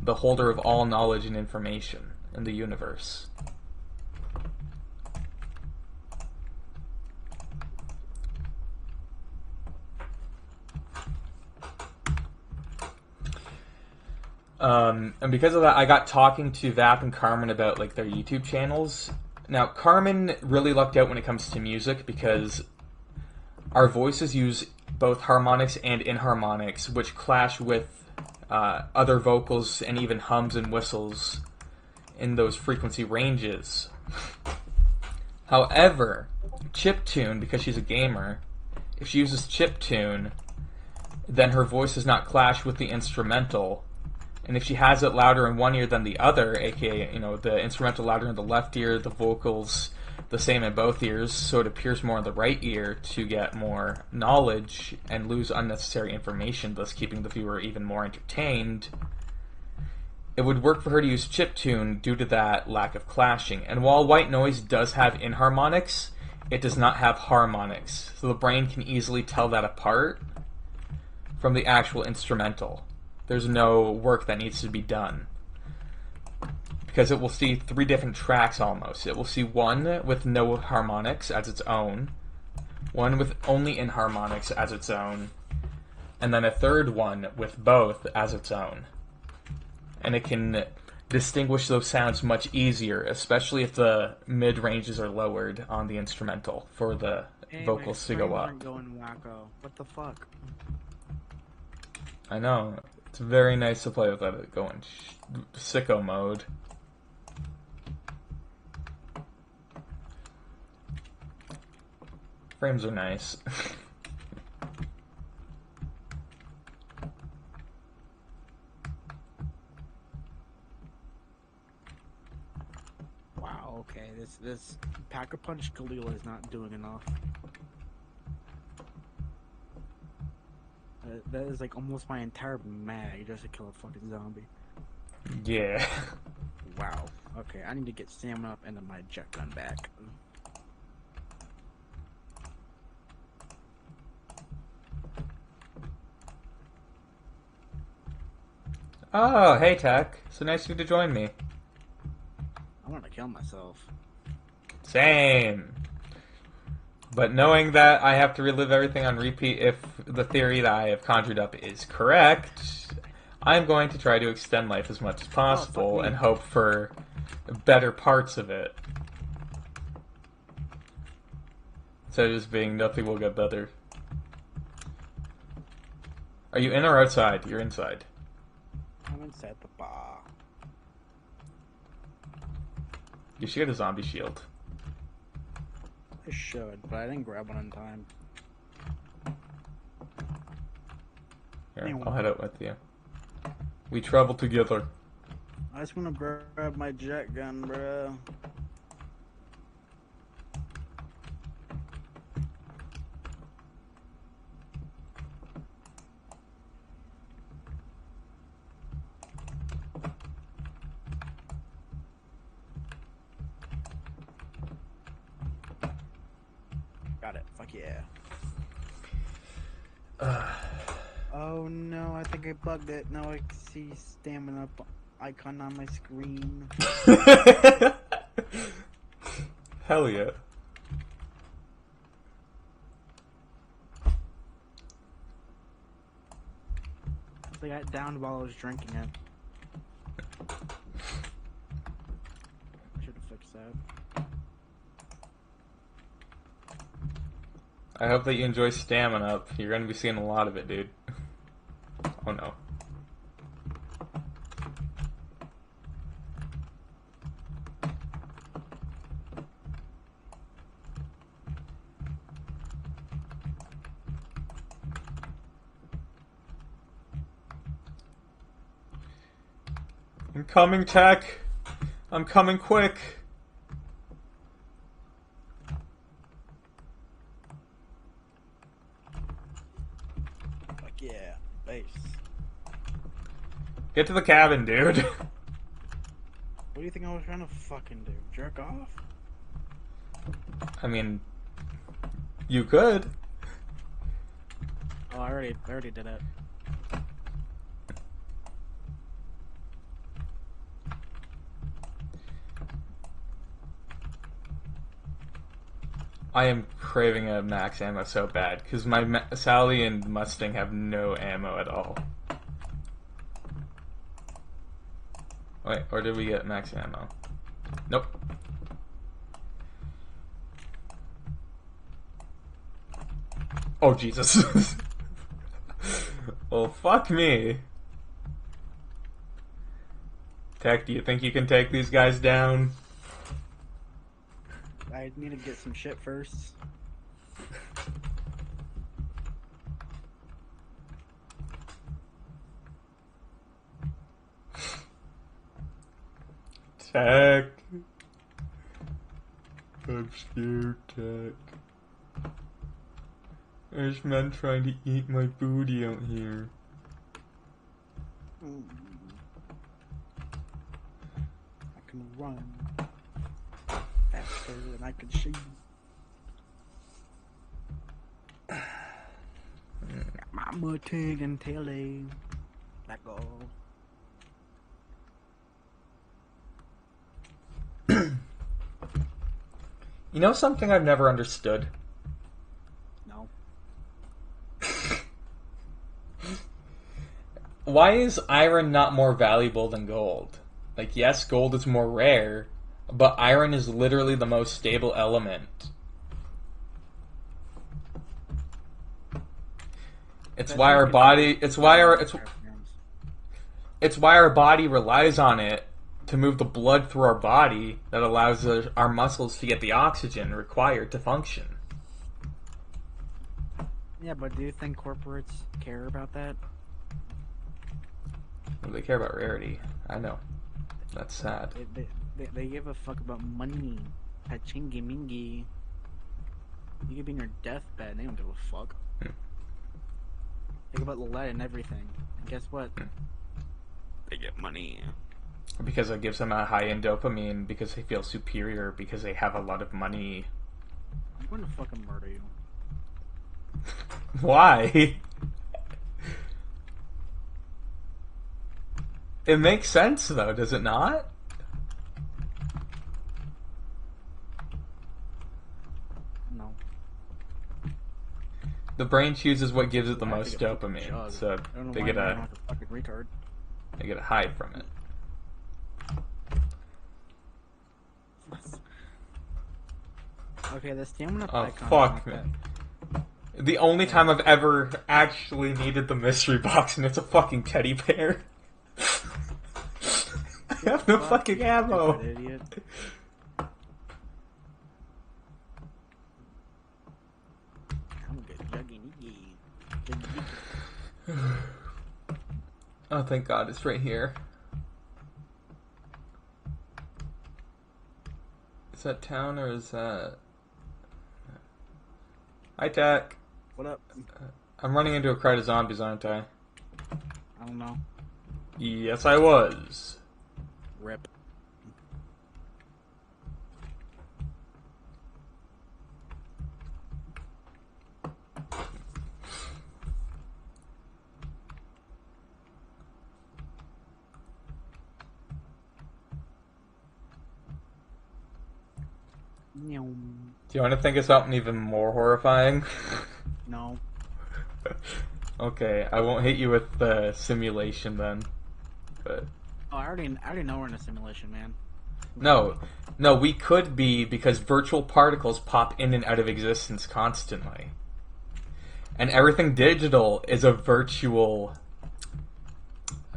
The holder of all knowledge and information in the universe. And because of that, I got talking to Vap and Carmen about like their YouTube channels. Now, Carmen really lucked out when it comes to music because our voices use both harmonics and inharmonics, which clash with other vocals and even hums and whistles in those frequency ranges. However, chiptune, because she's a gamer, if she uses chiptune, then her voice does not clash with the instrumental. And if she has it louder in one ear than the other, aka, the instrumental louder in the left ear, the vocals the same in both ears, so it appears more in the right ear to get more knowledge and lose unnecessary information, thus keeping the viewer even more entertained, it would work for her to use chiptune due to that lack of clashing. And while white noise does have inharmonics, it does not have harmonics, so the brain can easily tell that apart from the actual instrumental. There's no work that needs to be done, because it will see 3 different tracks almost. It will see one with no harmonics as its own, one with only inharmonics as its own, and then a third one with both as its own. And it can distinguish those sounds much easier, especially if the mid ranges are lowered on the instrumental for the
Hey,
vocals to go up.
aren't going wacko. What the fuck?
I know. It's very nice to play without it going sicko mode. Frames are nice.
Wow. Okay. This Pack-a-Punch Galila is not doing enough. That is like almost my entire mag just to kill a fucking zombie.
Yeah.
Wow. Okay, I need to get stamina up and then my jet gun back.
Oh, hey Tech. So nice of you to join me.
I want to kill myself.
Same. But knowing that I have to relive everything on repeat if the theory that I have conjured up is correct, I'm going to try to extend life as much as possible and hope for better parts of it. Instead of just being nothing will get better. Are you in or outside? You're inside.
I'm inside the bar.
You should get a zombie shield.
I should, but I didn't grab one in time.
Here, I'll head out with you. We travel together.
I just want to grab my jet gun, bro. Got it. Fuck yeah. Oh no, I think I bugged it. Now I see stamina icon on my screen.
Hell yeah.
I got downed while I was drinking it. Should have fixed that.
I hope that you enjoy stamina up. You're going to be seeing a lot of it, dude. Oh no. I'm coming, Tech. I'm coming quick.
Fuck yeah, base.
Get to the cabin, dude.
What do you think I was trying to fucking do? Jerk off?
I mean, you could.
Oh, I already did it.
I am craving a max ammo so bad because my Sally and Mustang have no ammo at all. Wait, or did we get max ammo? Nope. Oh Jesus. Well, fuck me. Tech, do you think you can take these guys down?
I need to get some shit first.
Tech. I'm scared, Tech. There's men trying to eat my booty out here.
I can run faster than I can shoot. Got my Mustang and Telly. Let go.
You know something I've never understood? why is iron not more valuable than gold? Like, yes, gold is more rare, but iron is literally the most stable element. It's
That
why
seems
our body.
confusing in Minecraft terms.
It's why our body relies on it to move the blood through our body that allows our muscles to get the oxygen required to function.
Yeah, but do you think corporates care about that?
Well, they care about rarity. I know. That's sad.
They give a fuck about money. Pachingi mingi. You could be in your deathbed, they don't give a fuck. Think about the lead and everything. And guess what? They get money.
Because it gives them a high-end dopamine, because they feel superior, because they have a lot of money.
I'm gonna fucking murder you.
Why? It makes sense, though, does it not?
No.
The brain chooses what gives it the
I have
most
to get fucking
dopamine,
jug.
so
I don't know
they
why
get
I'm
a
like a fucking retard.
high from it.
Okay, the stamina
Oh
icon.
fuck, man! The only time I've ever actually needed the mystery box, and it's a fucking teddy bear. I have no fucking ammo.
Idiot. I'm good.
Oh, thank God, it's right here. Is that town or is that... Hi, Tech.
What up?
I'm running into a crowd of zombies, aren't I?
I don't know.
Yes, I was.
Rip.
Do you want to think of something even more horrifying?
No.
Okay, I won't hit you with the simulation then. But
Oh, I already know we're in a simulation, man.
no, we could be because virtual particles pop in and out of existence constantly, and everything digital is a virtual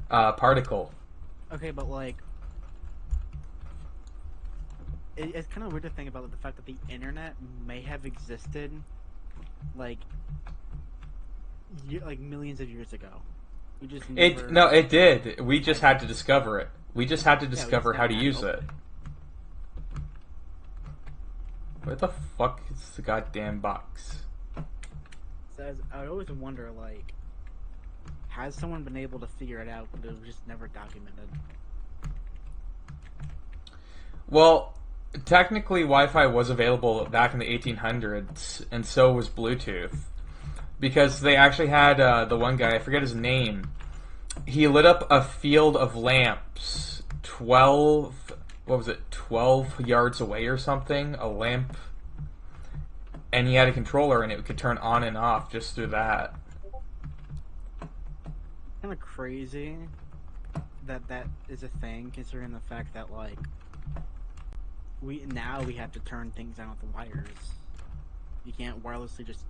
particle.
Okay, but like, it's kind of weird to think about the fact that the internet may have existed, like, like millions of years ago. We just never...
It did. We just had to discover it. We just had to discover how to use it. Where the fuck is the goddamn box?
So I always wonder, like, has someone been able to figure it out, but it was just never documented?
Well, technically Wi-Fi was available back in the 1800s, and so was Bluetooth. Because they actually had the one guy, I forget his name, he lit up a field of lamps 12 yards away or something, a lamp, and he had a controller and it could turn on and off just through that.
Kind of crazy that is a thing, considering the fact that, like, we have to turn things on with the wires. You can't wirelessly just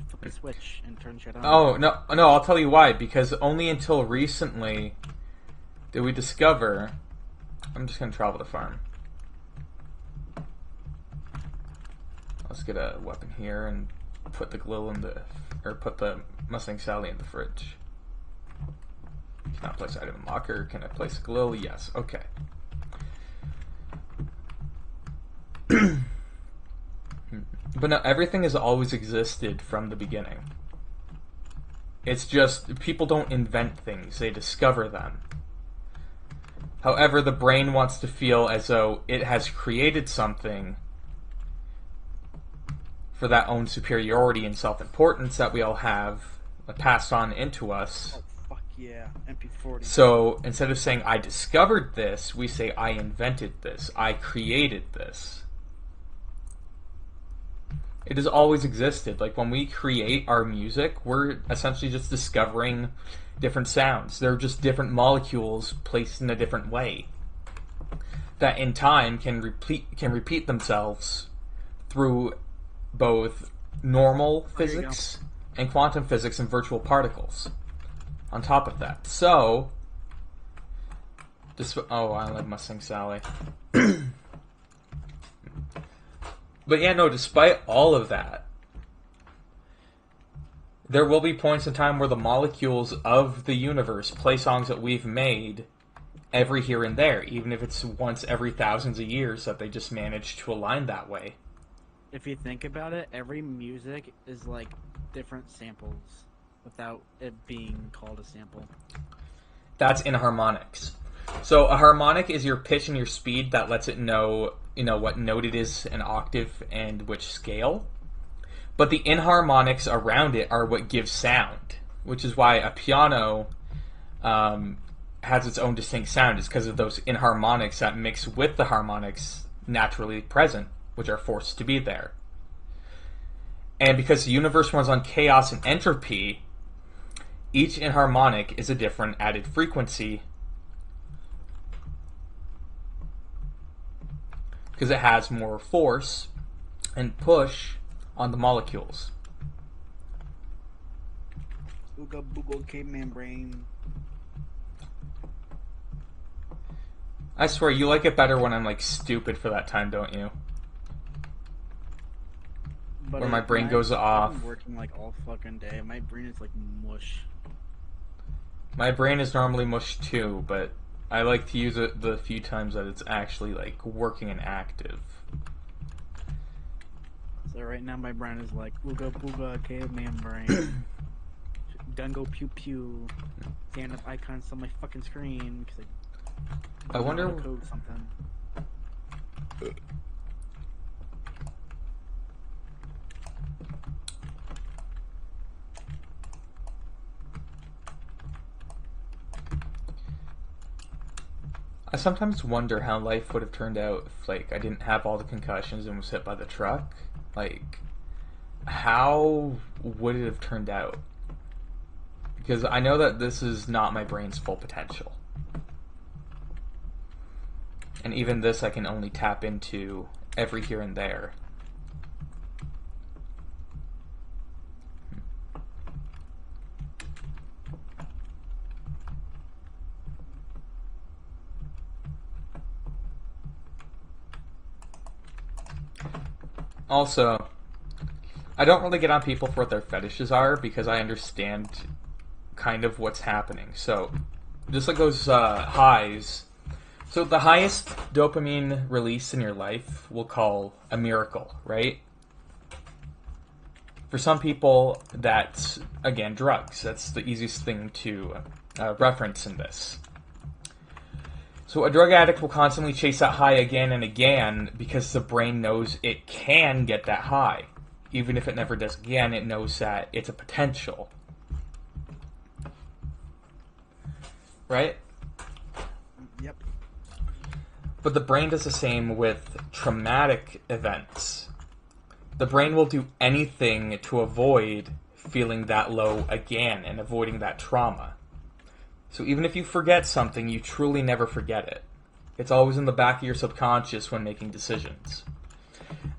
flip a switch and turn shit on.
Oh, no, I'll tell you why. Because only until recently did we discover... I'm just going to travel the farm. Let's get a weapon here and put the grill in the... Or put the Mustang Sally in the fridge. Can I place item in locker? Can I place a grill? Yes. Okay. But no, everything has always existed from the beginning. It's just, people don't invent things, they discover them. However, the brain wants to feel as though it has created something for that own superiority and self-importance that we all have passed on into us.
Oh, fuck yeah. MP40.
So, instead of saying, I discovered this, we say, I invented this. I created this. It has always existed. Like when we create our music, we're essentially just discovering different sounds. They're just different molecules placed in a different way that in time can repeat themselves through both normal
Oh, here you go.
physics and quantum physics and virtual particles on top of that. So, oh, I like Mustang Sally. But yeah, no, despite all of that, there will be points in time where the molecules of the universe play songs that we've made every here and there, even if it's once every thousands of years that they just manage to align that way.
If you think about it, every music is like different samples without it being called a sample.
That's in harmonics. So a harmonic is your pitch and your speed that lets it know, what note it is, an octave, and which scale. But the inharmonics around it are what gives sound, which is why a piano has its own distinct sound. Is because of those inharmonics that mix with the harmonics naturally present, which are forced to be there. And because the universe runs on chaos and entropy, each inharmonic is a different added frequency because it has more force and push on the molecules.
Ooga booga caveman brain.
I swear, you like it better when I'm like stupid for that time, don't you?
But
Where my brain goes off.
I'm working like all fucking day. My brain is like mush.
My brain is normally mush too, but I like to use it the few times that it's actually like working and active.
So right now my brain is like ooga booga caveman brain. Dungo pew pew. Stand up icons on my fucking screen because
I wonder.
code something.
I sometimes wonder how life would have turned out if, like, I didn't have all the concussions and was hit by the truck. Like, how would it have turned out? Because I know that this is not my brain's full potential. And even this I can only tap into every here and there. Also, I don't really get on people for what their fetishes are because I understand kind of what's happening. So, just like those highs. So, the highest dopamine release in your life we'll call a miracle, right? For some people, that's, again, drugs. That's the easiest thing to reference in this. So a drug addict will constantly chase that high again and again because the brain knows it can get that high. Even if it never does again, it knows that it's a potential. Right?
Yep.
But the brain does the same with traumatic events. The brain will do anything to avoid feeling that low again and avoiding that trauma. So even if you forget something, you truly never forget it. It's always in the back of your subconscious when making decisions.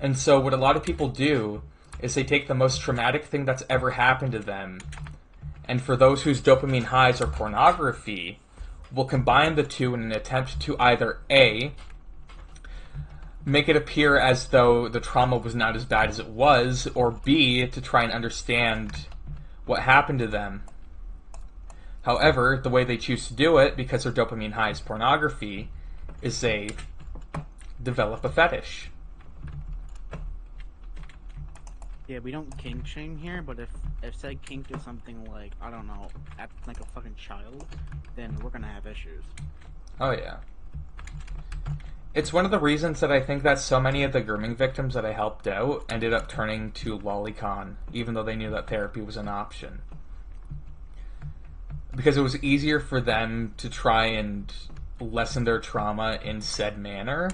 And so what a lot of people do is they take the most traumatic thing that's ever happened to them, and for those whose dopamine highs are pornography, will combine the two in an attempt to either A, make it appear as though the trauma was not as bad as it was, or B, to try and understand what happened to them. However, the way they choose to do it, because their dopamine high is pornography, is they develop a fetish.
Yeah, we don't kink shame here, but if said kink is something like, I don't know, act like a fucking child, then we're gonna have issues.
Oh yeah. It's one of the reasons that I think that so many of the grooming victims that I helped out ended up turning to lolicon, even though they knew that therapy was an option. Because it was easier for them to try and lessen their trauma in said manner,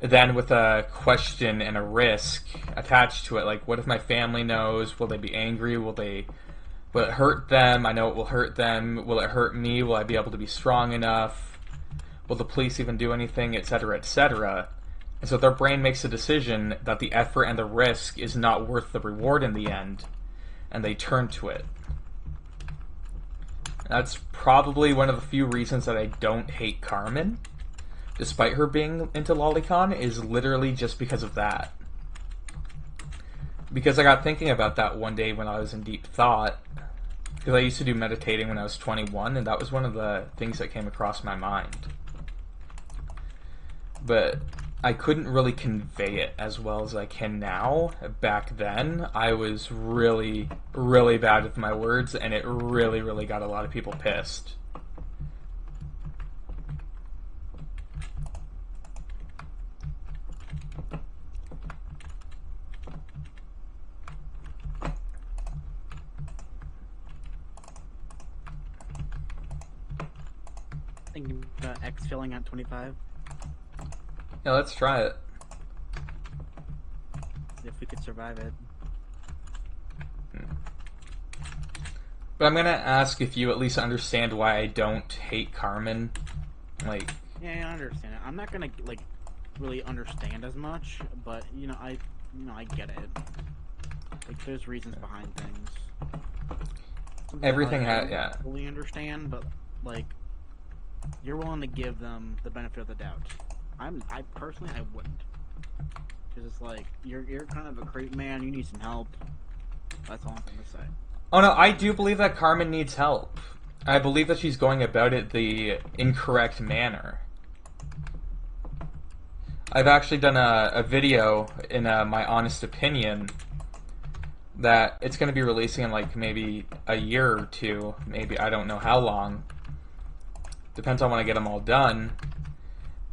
then with a question and a risk attached to it. Like, what if my family knows? Will they be angry? Will it hurt them? I know it will hurt them. Will it hurt me? Will I be able to be strong enough? Will the police even do anything, etc., etc.? And so their brain makes a decision that the effort and the risk is not worth the reward in the end, and they turn to it. That's probably one of the few reasons that I don't hate Carmen, despite her being into lolicon, is literally just because of that. Because I got thinking about that one day when I was in deep thought, because I used to do meditating when I was 21, and that was one of the things that came across my mind. But I couldn't really convey it as well as I can now. Back then, I was really, really bad with my words, and it really, really got a lot of people pissed.
Thinking about X filling at 25.
Yeah, let's try it.
If we could survive it.
But I'm gonna ask if you at least understand why I don't hate Carmen. Like,
yeah, I understand it. I'm not gonna like really understand as much, but I get it. Like, there's reasons behind things.
everything
I
had,
don't
yeah.
fully understand, but like, you're willing to give them the benefit of the doubt. I personally, I wouldn't. Cause it's like, you're kind of a creep, man. You need some help. That's all I'm gonna say.
Oh no, I do believe that Carmen needs help. I believe that she's going about it the incorrect manner. I've actually done a video in my honest opinion that it's going to be releasing in like maybe a year or two, maybe, I don't know how long. Depends on when I get them all done.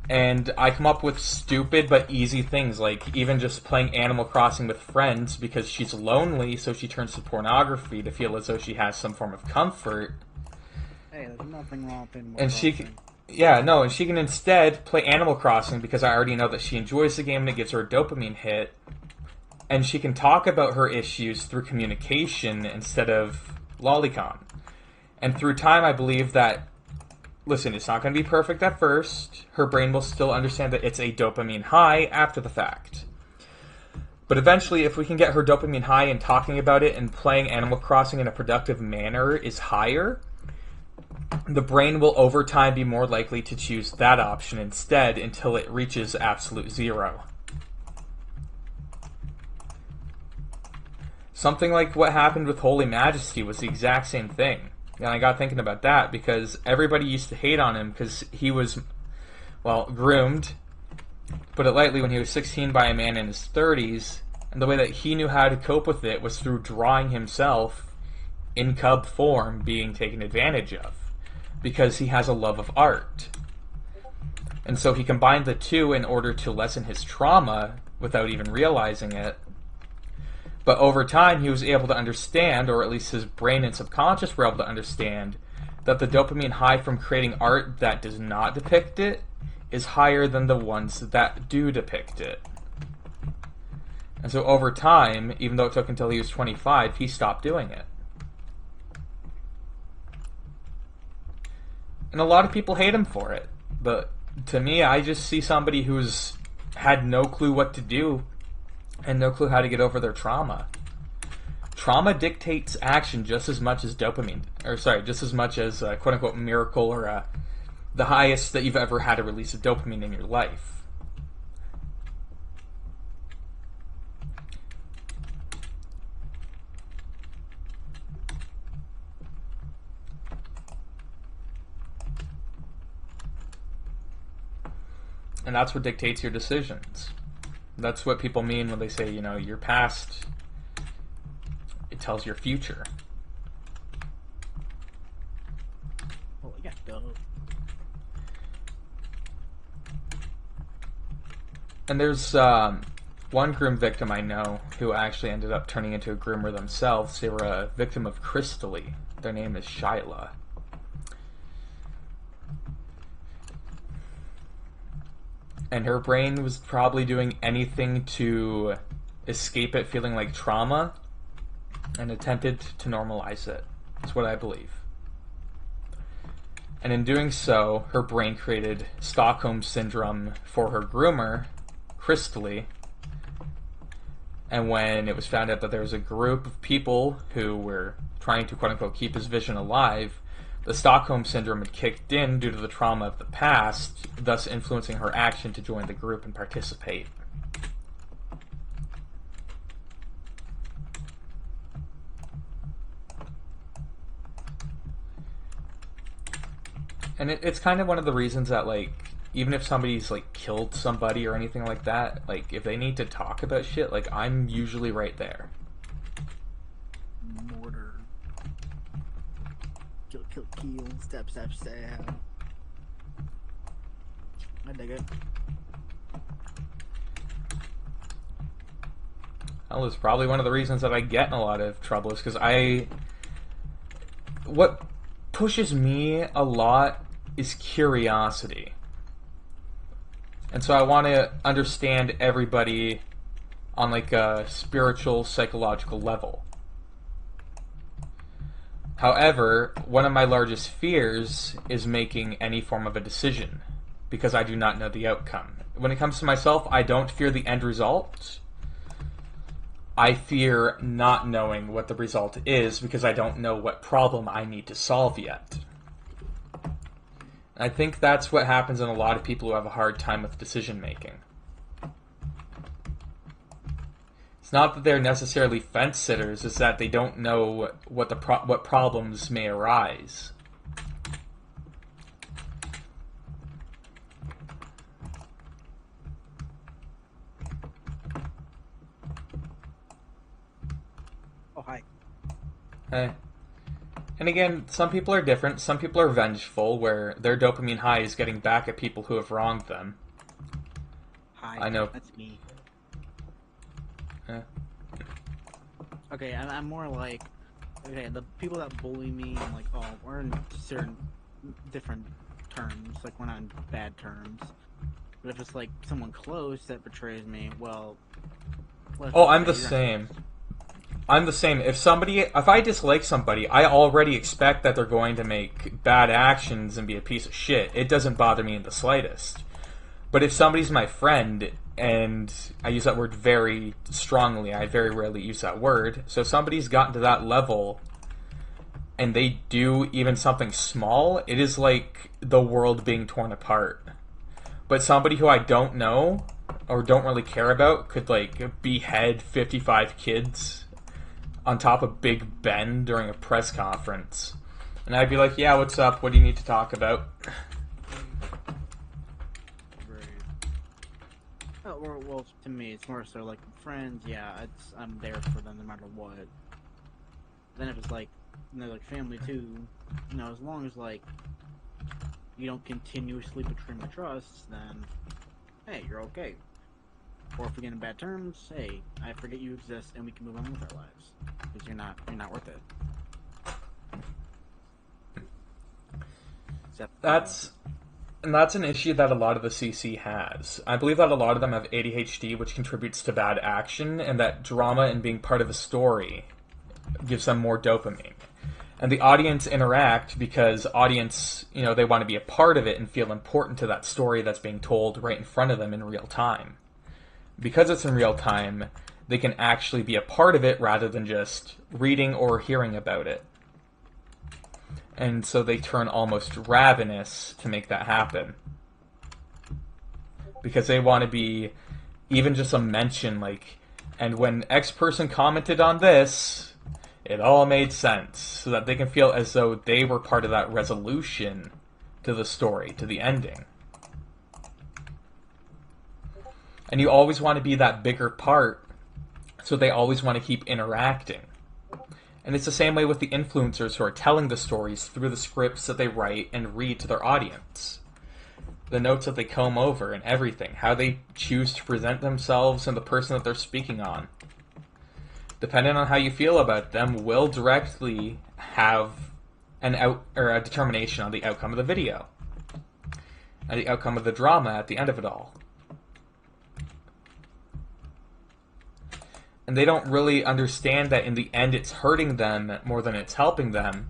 And I come up with stupid but easy things, like even just playing Animal Crossing with friends because she's lonely, so she turns to pornography to feel as though she has some form of comfort.
Hey, there's nothing wrong with Animal
And
Crossing.
and she can instead play Animal Crossing because I already know that she enjoys the game and it gives her a dopamine hit. And she can talk about her issues through communication instead of lolicon. And through time, I believe that, listen, it's not going to be perfect at first. Her brain will still understand that it's a dopamine high after the fact. But eventually, if we can get her dopamine high and talking about it and playing Animal Crossing in a productive manner is higher, the brain will over time be more likely to choose that option instead until it reaches absolute zero. Something like what happened with Holy Majesty was the exact same thing. And I got thinking about that because everybody used to hate on him because he was, well, groomed, put it lightly, when he was 16 by a man in his 30s, and the way that he knew how to cope with it was through drawing himself in cub form being taken advantage of because he has a love of art. And so he combined the two in order to lessen his trauma without even realizing it. But over time, he was able to understand, or at least his brain and subconscious were able to understand, that the dopamine high from creating art that does not depict it is higher than the ones that do depict it. And so over time, even though it took until he was 25, he stopped doing it. And a lot of people hate him for it. But to me, I just see somebody who's had no clue what to do and no clue how to get over their trauma. Trauma dictates action just as much as just as much as a quote-unquote miracle or the highest that you've ever had a release of dopamine in your life. And that's what dictates your decisions. That's what people mean when they say, your past, it tells your future.
Well, yeah, duh.
And there's one groom victim I know who actually ended up turning into a groomer themselves. They were a victim of Crystaly. Their name is Shyla. and her brain was probably doing anything to escape it feeling like trauma and attempted to normalize it. That's what I believe. And in doing so, her brain created Stockholm Syndrome for her groomer, Crystally. And when it was found out that there was a group of people who were trying to quote-unquote keep his vision alive, the Stockholm Syndrome had kicked in due to the trauma of the past, thus influencing her action to join the group and participate. And it's kind of one of the reasons that, like, even if somebody's, like, killed somebody or anything like that, like, if they need to talk about shit, like, I'm usually right there.
Mortar. Kill, kill, kill. Step, step, stab. I dig it.
Well, it's probably one of the reasons that I get in a lot of trouble is because what pushes me a lot is curiosity. And so I want to understand everybody on like a spiritual, psychological level. However, one of my largest fears is making any form of a decision because I do not know the outcome. When it comes to myself, I don't fear the end result. I fear not knowing what the result is because I don't know what problem I need to solve yet. I think that's what happens in a lot of people who have a hard time with decision making. It's not that they're necessarily fence sitters, it's that they don't know what problems may arise.
Oh, hi.
Hey. And again, some people are different. Some people are vengeful, where their dopamine high is getting back at people who have wronged them.
Hi.
I know.
That's me.
Yeah.
Okay, I'm more like, okay, the people that bully me, I'm like, oh, we're in certain different terms, like we're not in bad terms. But if it's like someone close that betrays me, well,
Oh, I'm the same. I'm the same. If I dislike somebody, I already expect that they're going to make bad actions and be a piece of shit. It doesn't bother me in the slightest. But if somebody's my friend, and I use that word very strongly, I very rarely use that word, so if somebody's gotten to that level, and they do even something small, it is like the world being torn apart. But somebody who I don't know, or don't really care about, could, like, behead 55 kids on top of Big Ben during a press conference. And I'd be like, yeah, what's up? What do you need to talk about?
Well, to me, it's more so like friends. Yeah, I'm there for them no matter what. Then if it's like, like family too, as long as like you don't continuously betray my trust, then hey, you're okay. Or if we get in bad terms, hey, I forget you exist and we can move on with our lives because you're not worth it. Except
that's an issue that a lot of the CC has. I believe that a lot of them have ADHD, which contributes to bad action, and that drama and being part of a story gives them more dopamine. And the audience interact because audience, they want to be a part of it and feel important to that story that's being told right in front of them in real time. Because it's in real time, they can actually be a part of it rather than just reading or hearing about it. And so they turn almost ravenous to make that happen. Because they want to be even just a mention, like, and when X person commented on this, it all made sense. So that they can feel as though they were part of that resolution to the story, to the ending. And you always want to be that bigger part, so they always want to keep interacting. And it's the same way with the influencers who are telling the stories through the scripts that they write and read to their audience. The notes that they comb over and everything, how they choose to present themselves and the person that they're speaking on. Depending on how you feel about them, will directly have a determination on the outcome of the video. And the outcome of the drama at the end of it all. and they don't really understand that in the end it's hurting them more than it's helping them,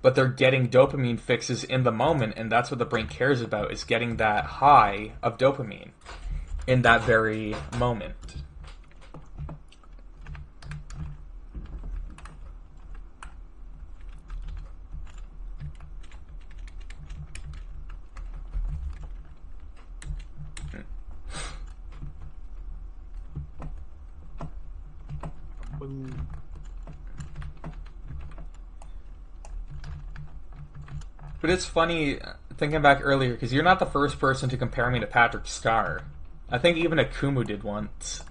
but they're getting dopamine fixes in the moment, and that's what the brain cares about, is getting that high of dopamine in that very moment.
Boom.
But it's funny thinking back earlier, because you're not the first person to compare me to Patrick Star. I think even Akumu did once.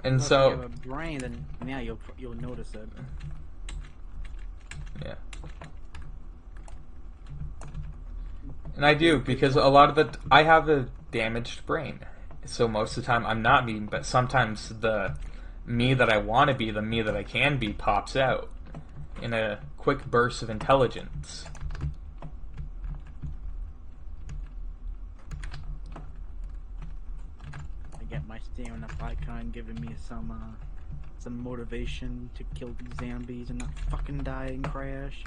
And
Well,
so,
if you have a brain, then yeah, you'll notice it.
yeah. And I do, because a lot of I have a damaged brain. So most of the time I'm not me, but sometimes the me that I want to be, the me that I can be, pops out in a quick burst of intelligence.
I get my stamina icon giving me some motivation to kill these zombies and not fucking die and crash.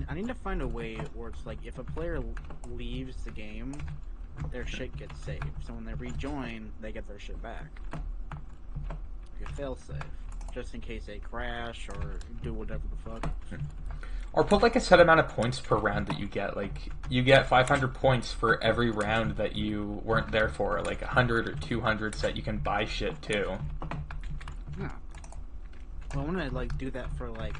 I need to find a way where it's like if a player leaves the game, their shit gets saved. So when they rejoin, they get their shit back. Like a failsafe, just in case they crash or do whatever the fuck.
Or put like a set amount of points per round that you get. Like, you get 500 points for every round that you weren't there for. Like 100 or 200 so that you can buy shit too.
Yeah. Well, I want to like do that for like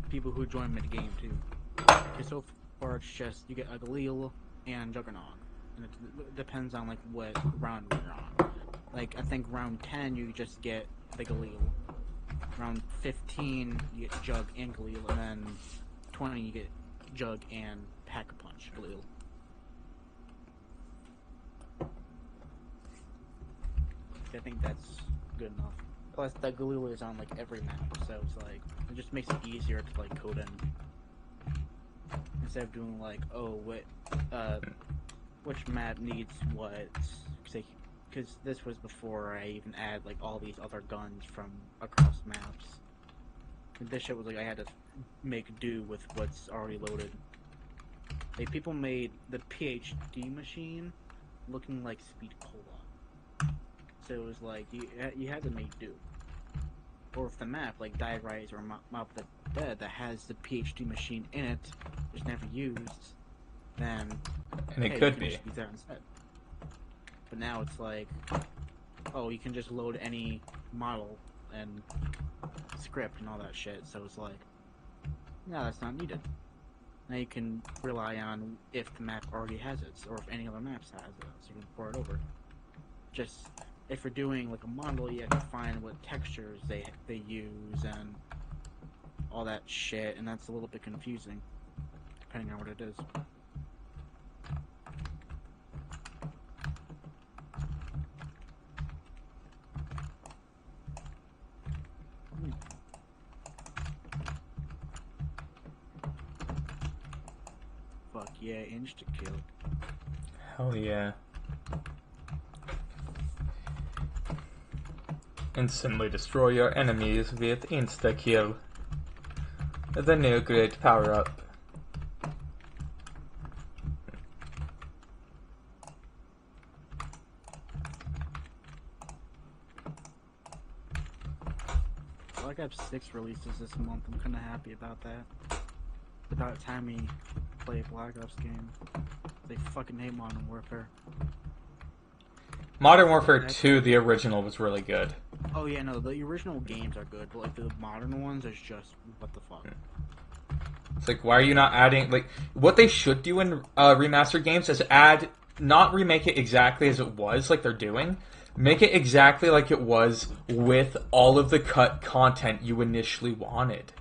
people who join mid game too. Because so far it's just you get a Galil and Juggernaut, and it depends on like what round you're on. Like I think round 10 you just get the Galil. Round 15 you get Jug and Galil, and then 20 you get Jug and Pack-a-Punch Galil. I think that's good enough. Plus the Galil is on like every map, so it's like it just makes it easier to like code in. Instead of doing like, oh, which map needs what? Because this was before I even add like all these other guns from across maps. And this shit was like I had to make do with what's already loaded. Like people made the PhD machine looking like Speed Cola, so it was like you had to make do. Or if the map, like Die Rise or Mob of the Dead, that has the PhD machine in it, just never used, then
And it
hey,
could
you can
be.
just use that instead. But now it's like, oh, you can just load any model and script and all that shit, so it's like, no, that's not needed. Now you can rely on if the map already has it, or if any other maps has it, so you can port it over. Just if you're doing like a model, you have to find what textures they use and all that shit, and that's a little bit confusing, depending on what it is. Fuck yeah, insta-kill.
Hell yeah. Instantly destroy your enemies with insta-kill. The new great power-up.
Black Ops 6 releases this month. I'm kinda happy about that. About time we play a Black Ops game. They fucking hate Modern Warfare.
Modern Warfare 2, the original, was really good.
Oh yeah, no, the original games are good, but like the modern ones is just what the fuck.
It's like, why are you not adding, like, what they should do in remastered games is not remake it exactly as it was, like they're doing. Make it exactly like it was with all of the cut content you initially wanted.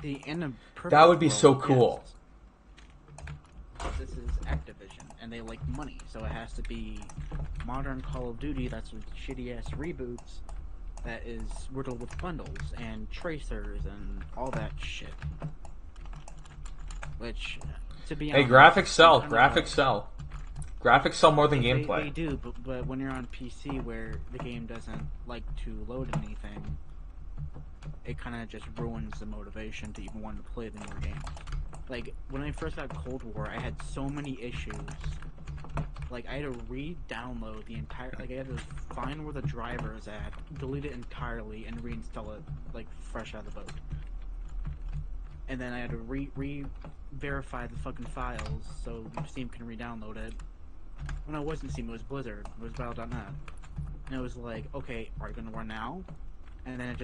See, in a perfect
That would be
world,
so cool.
yes. This is Activision, and they like money, so it has to be modern Call of Duty that's with shitty ass reboots that is riddled with bundles and tracers and all that shit. Which, to be
Hey,
honest,
graphics sell.
I'm kind of
Graphics sell. Graphics sell more than gameplay.
They do, but when you're on PC where the game doesn't like to load anything, it kind of just ruins the motivation to even want to play the newer games. Like, when I first got Cold War, I had so many issues. Like, I had to re-download the entire... Like, I had to find where the driver is at, delete it entirely, and reinstall it, like, fresh out of the boat. And then I had to re-verify the fucking files so Steam can re-download it. Well, no, it wasn't Steam, it was Blizzard. It was Battle.net. And it was like, okay, are you gonna run now? And then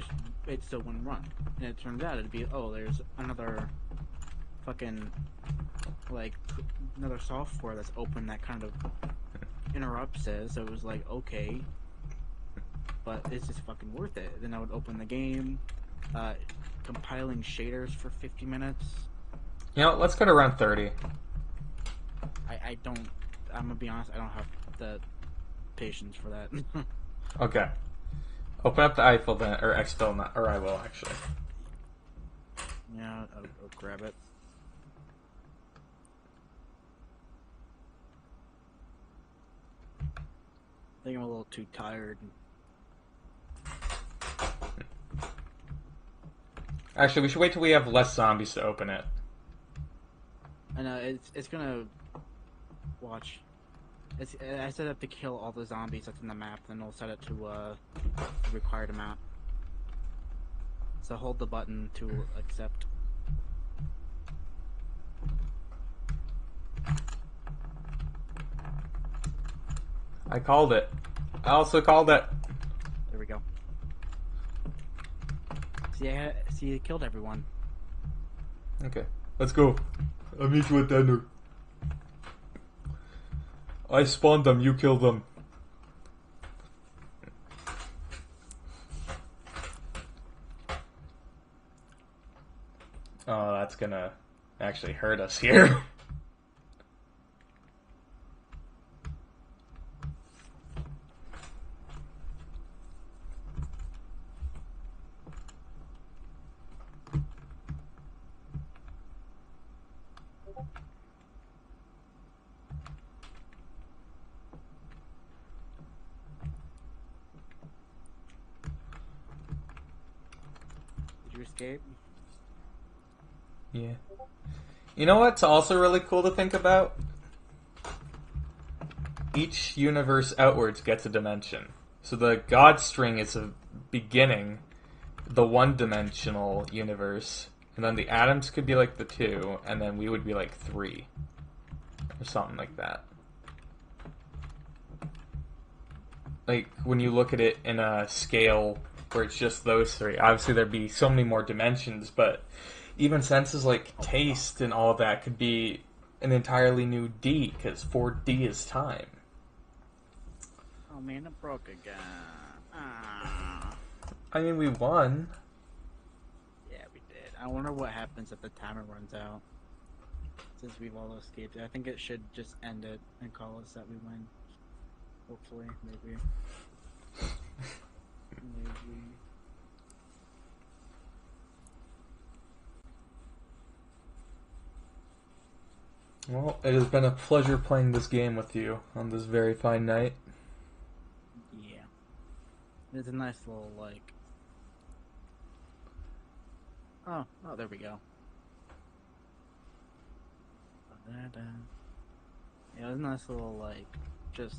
it still wouldn't run. And it turns out it'd be, oh, there's another fucking, like, another software that's open that kind of interrupts it. So it was like, okay, but it's just fucking worth it. Then I would open the game, compiling shaders for 50 minutes.
You know, let's go to round 30.
I don't, I'm gonna be honest, I don't have the patience for that.
Okay. Open up the Eiffel then, or Exfil, not, or I will actually.
Yeah, I'll grab it. I think I'm a little too tired.
Actually, we should wait till we have less zombies to open it.
I know it's gonna watch. I set up to kill all the zombies that's in the map, then I'll set it to the required amount. So hold the button to accept.
I called it. I also called it.
There we go. See, it killed everyone.
Okay, let's go. I'll meet you at dinner. I spawned them, you killed them. Oh, that's gonna actually hurt us here.
Did you escape?
Yeah. You know what's also really cool to think about? Each universe outwards gets a dimension. So the God string is a beginning, the one-dimensional universe, and then the atoms could be like the 2, and then we would be like 3. Or something like that. Like, when you look at it in a scale where it's just those 3, obviously there'd be so many more dimensions, but even senses like taste and all that could be an entirely new D, because 4D is time.
Oh man, it broke again. Ah.
I mean, we won.
Yeah, we did. I wonder what happens if the timer runs out. Since we've all escaped. I think it should just end it and call us that we win. Hopefully, maybe. Maybe.
Well, it has been a pleasure playing this game with you on this very fine night.
Yeah. There's a nice little, like... Oh, there we go. Yeah, it was a nice little, like, just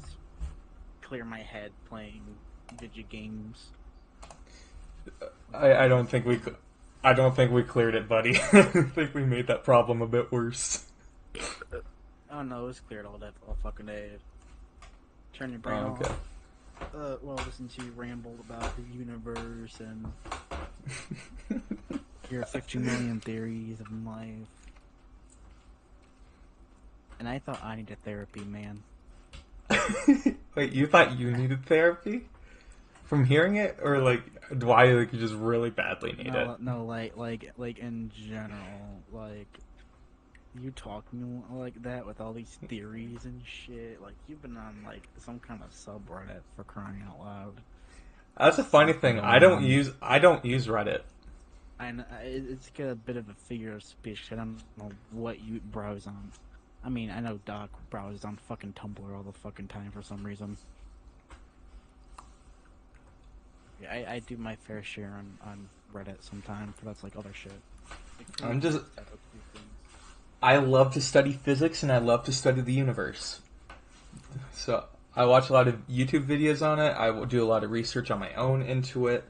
clear my head playing video games.
I don't think we cleared it, buddy. I think we made that problem a bit worse.
Oh no, it was cleared all fucking day. Turn your brain
okay.
off. Well, listen to you ramble about the universe and your 50 million theories of life. And I thought I needed therapy, man.
Wait, you thought you needed therapy? From hearing it? Or, like, why you just really badly need it?
No, like in general. Like, You talking like that with all these theories and shit. Like you've been on like some kind of subreddit for crying out loud.
That's a funny
Something
thing.
going on.
I don't use Reddit.
It's got a bit of a figure of speech. I don't know what you browse on. I mean, I know Doc browses on fucking Tumblr all the fucking time for some reason. Yeah, I do my fair share on Reddit sometimes, but that's like other shit. Like
I'm
pretty
just
hypothetical things.
I love to study physics and I love to study the universe. So I watch a lot of YouTube videos on it. I will do a lot of research on my own into it.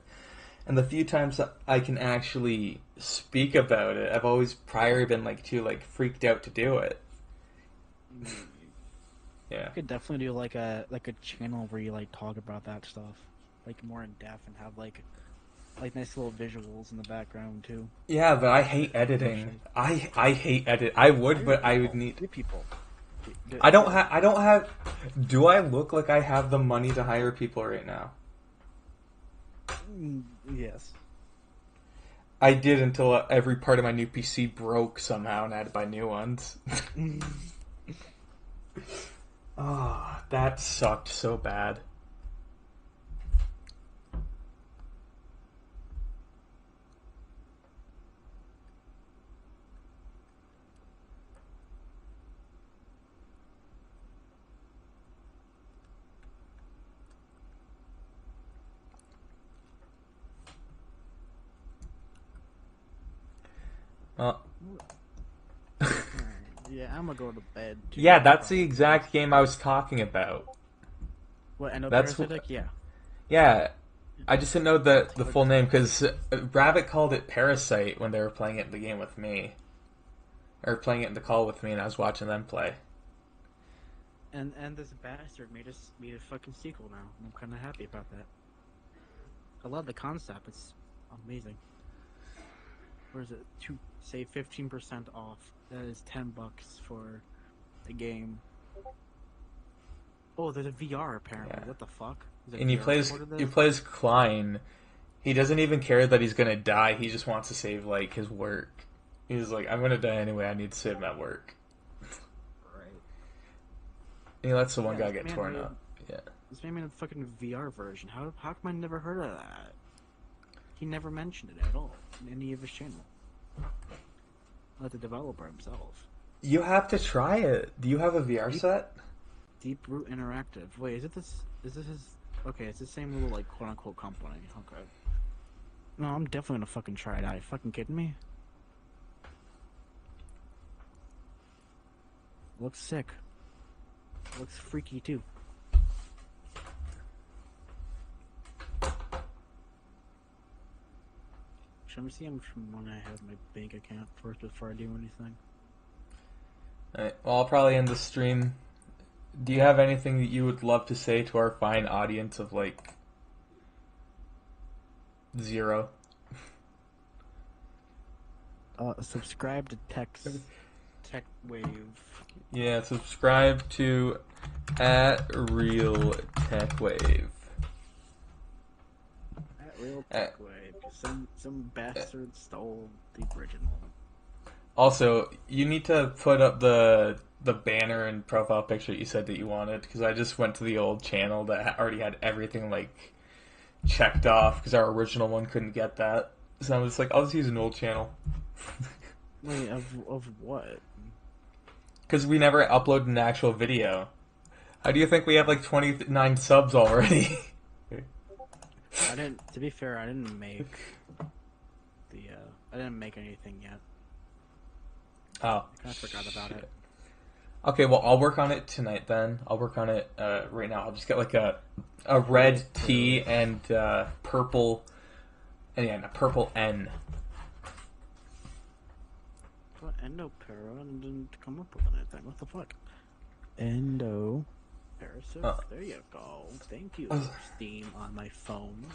And the few times that I can actually speak about it, I've always prior been like too like freaked out to do it.
You
Yeah.
could definitely do like a channel where you like talk about that stuff, like more in depth, and have like nice little visuals in the background too.
Yeah, but I
Kind
hate
of
editing.
animation.
I hate edit. I would,
Hire
but I would
people.
need.
Hire people.
I don't have. Do I look like I have the money to hire people right now?
Yes.
I did until every part of my new PC broke somehow and I had to buy new ones. Oh, that sucked so bad. Uh,
Yeah, I'm gonna go to bed
yeah,
too.
that's the
Probably.
exact game I was talking about.
What?
That's
Endoparasitic? Yeah.
yeah. I just didn't know the full
Targeted.
name because Rabbit called it Parasite when they were playing it in the game with me, or playing it in the call with me, and I was watching them play.
And this bastard made a fucking sequel now. I'm kind of happy about that. I love the concept. It's amazing. Where is it? To save 15% off. That is $10 for the game. Oh, there's a VR apparently.
Yeah,
What the fuck? Is a
and
VR port of
he
this?
plays Klein. He doesn't even care that he's gonna die. He just wants to save like his work. He's like, I'm gonna die anyway. I need to save my work.
Right.
And he lets the one
Yeah,
guy get torn up. Yeah.
this man made a fucking VR version. How come I never heard of that? He never mentioned it at all in any of his channel. Like the developer himself.
You have to try it. Do you have a VR
Deep
set?
Deep Root Interactive. Wait, is it this? Is this his? Okay, it's the same little like quote unquote company. Okay. No, I'm definitely gonna fucking try it out. Are you fucking kidding me? Looks sick. Looks freaky too. Should I see him from when I have my bank account first before I do anything?
Alright, well, I'll probably end the stream. Do you have anything that you would love to say to our fine audience of like 0?
Subscribe to Tech Wave.
Yeah, subscribe to at Real Tech Wave.
At Real
At,
Tech Wave. Some bastard stole the original.
Also, you need to put up the banner and profile picture that you said that you wanted because I just went to the old channel that already had everything like checked off because our original one couldn't get that. So I was like, I'll just use an old channel.
Wait, of what?
Because we never uploaded an actual video. How do you think we have like 29 subs already?
I didn't. To be fair, I didn't make the. I didn't make anything yet.
Oh,
I kind of forgot about
shit.
it.
Okay, well, I'll work on it tonight then. I'll work on it right now. I'll just get like a red T and purple, and yeah, a purple N.
What Endopara didn't come up with anything. What the fuck? Endo. Parasite. There you go. Thank you, Steam on my phone.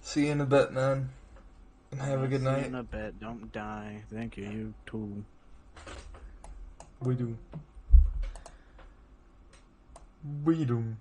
See you in a bit, man. Have a good
See you
night.
in a bit. Don't die. Thank you. You too.
We do. We do.